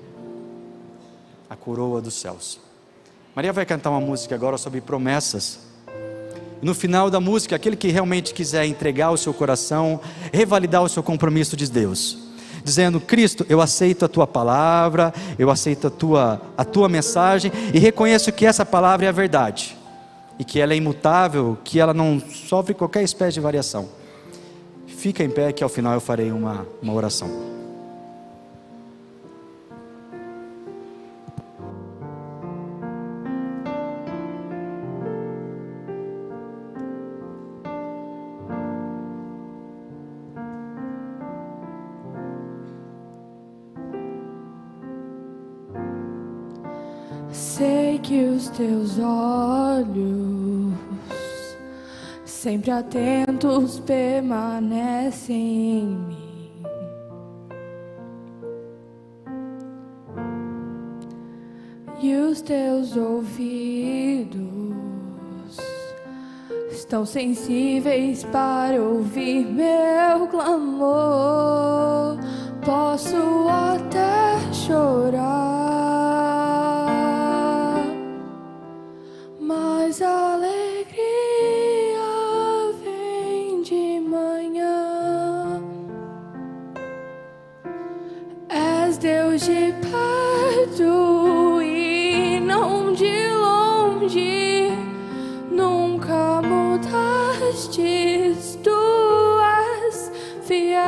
A coroa dos céus. Maria vai cantar uma música agora sobre promessas. No final da música, aquele que realmente quiser entregar o seu coração, revalidar o seu compromisso de Deus, dizendo, Cristo, eu aceito a tua palavra, eu aceito a tua mensagem, e reconheço que essa palavra é a verdade, e que ela é imutável, que ela não sofre qualquer espécie de variação. Fica em pé que ao final eu farei uma oração. Sei que os teus olhos, sempre atentos, permanecem em mim. E os teus ouvidos estão sensíveis para ouvir meu clamor. Posso até chorar, mas a alegria vem de manhã. És Deus de perto e não de longe, nunca mudastes, tu és fiel.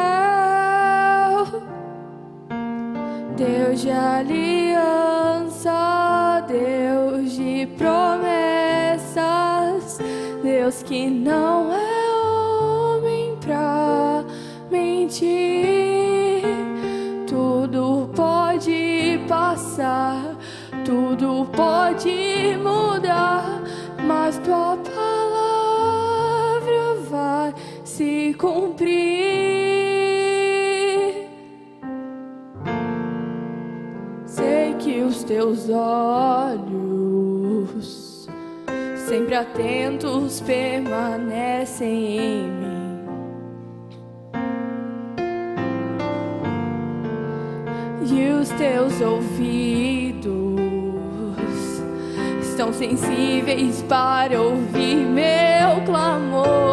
Deus de aliança, Deus de promessas, Deus que não é homem pra mentir. Tudo pode passar, tudo pode mudar, mas tua palavra se cumprir. Sei que os teus olhos, sempre atentos, permanecem em mim. E os teus ouvidos estão sensíveis para ouvir meu clamor.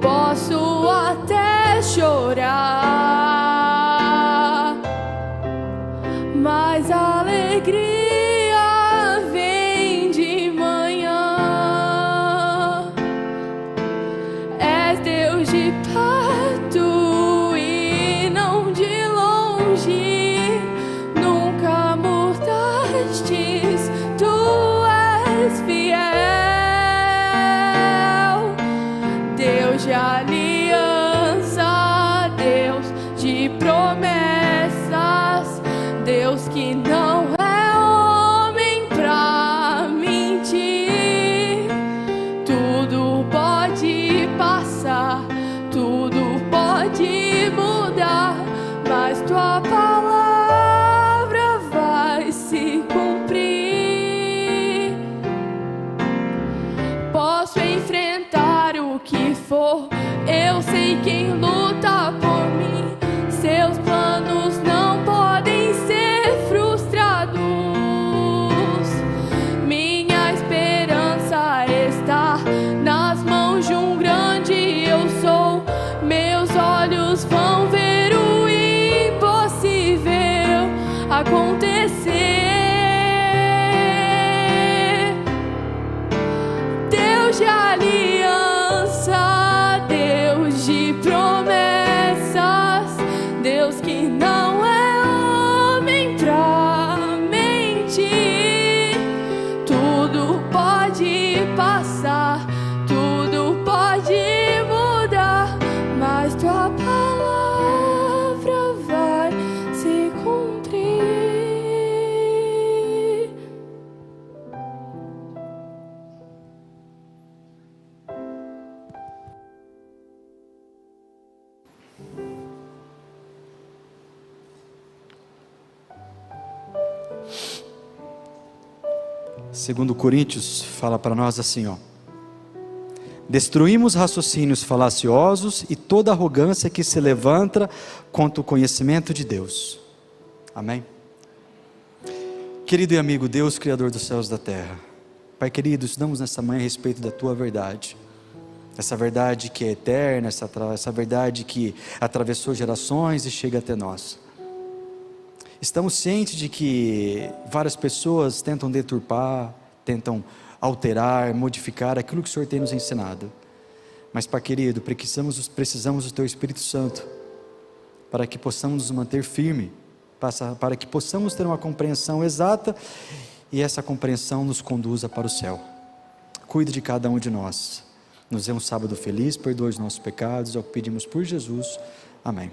Posso até chorar, mas a alegria vem de manhã. És Deus de perto e não de longe, nunca mudastes, tu és fiel. Deus de aliança, Deus de promessas, Deus que não é homem pra mentir. Tudo pode passar, tudo pode mudar, mas tua palavra vai se cumprir. Posso enfrentar o que for, eu sei quem luta por mim. Seus planos não podem ser frustrados. Minha esperança está nas mãos de um grande eu sou. Meus olhos vão ver o impossível acontecer. Deus de aliança, Deus de promessas, Deus que não é homem pra mentir. Tudo pode passar, tudo pode mudar, mas tua palavra vai se cumprir. Segundo Coríntios fala para nós assim, ó: destruímos raciocínios falaciosos e toda arrogância que se levanta contra o conhecimento de Deus. Amém? Querido e amigo Deus, Criador dos céus e da terra, Pai querido, estudamos nessa manhã a respeito da Tua verdade, essa verdade que é eterna, essa verdade que atravessou gerações e chega até nós. Estamos cientes de que várias pessoas tentam deturpar, tentam alterar, modificar aquilo que o Senhor tem nos ensinado. Mas, Pai querido, precisamos do Teu Espírito Santo, para que possamos nos manter firmes, para que possamos ter uma compreensão exata, e essa compreensão nos conduza para o céu. Cuide de cada um de nós. Nos dê um sábado feliz, perdoe os nossos pecados, é o que pedimos por Jesus. Amém.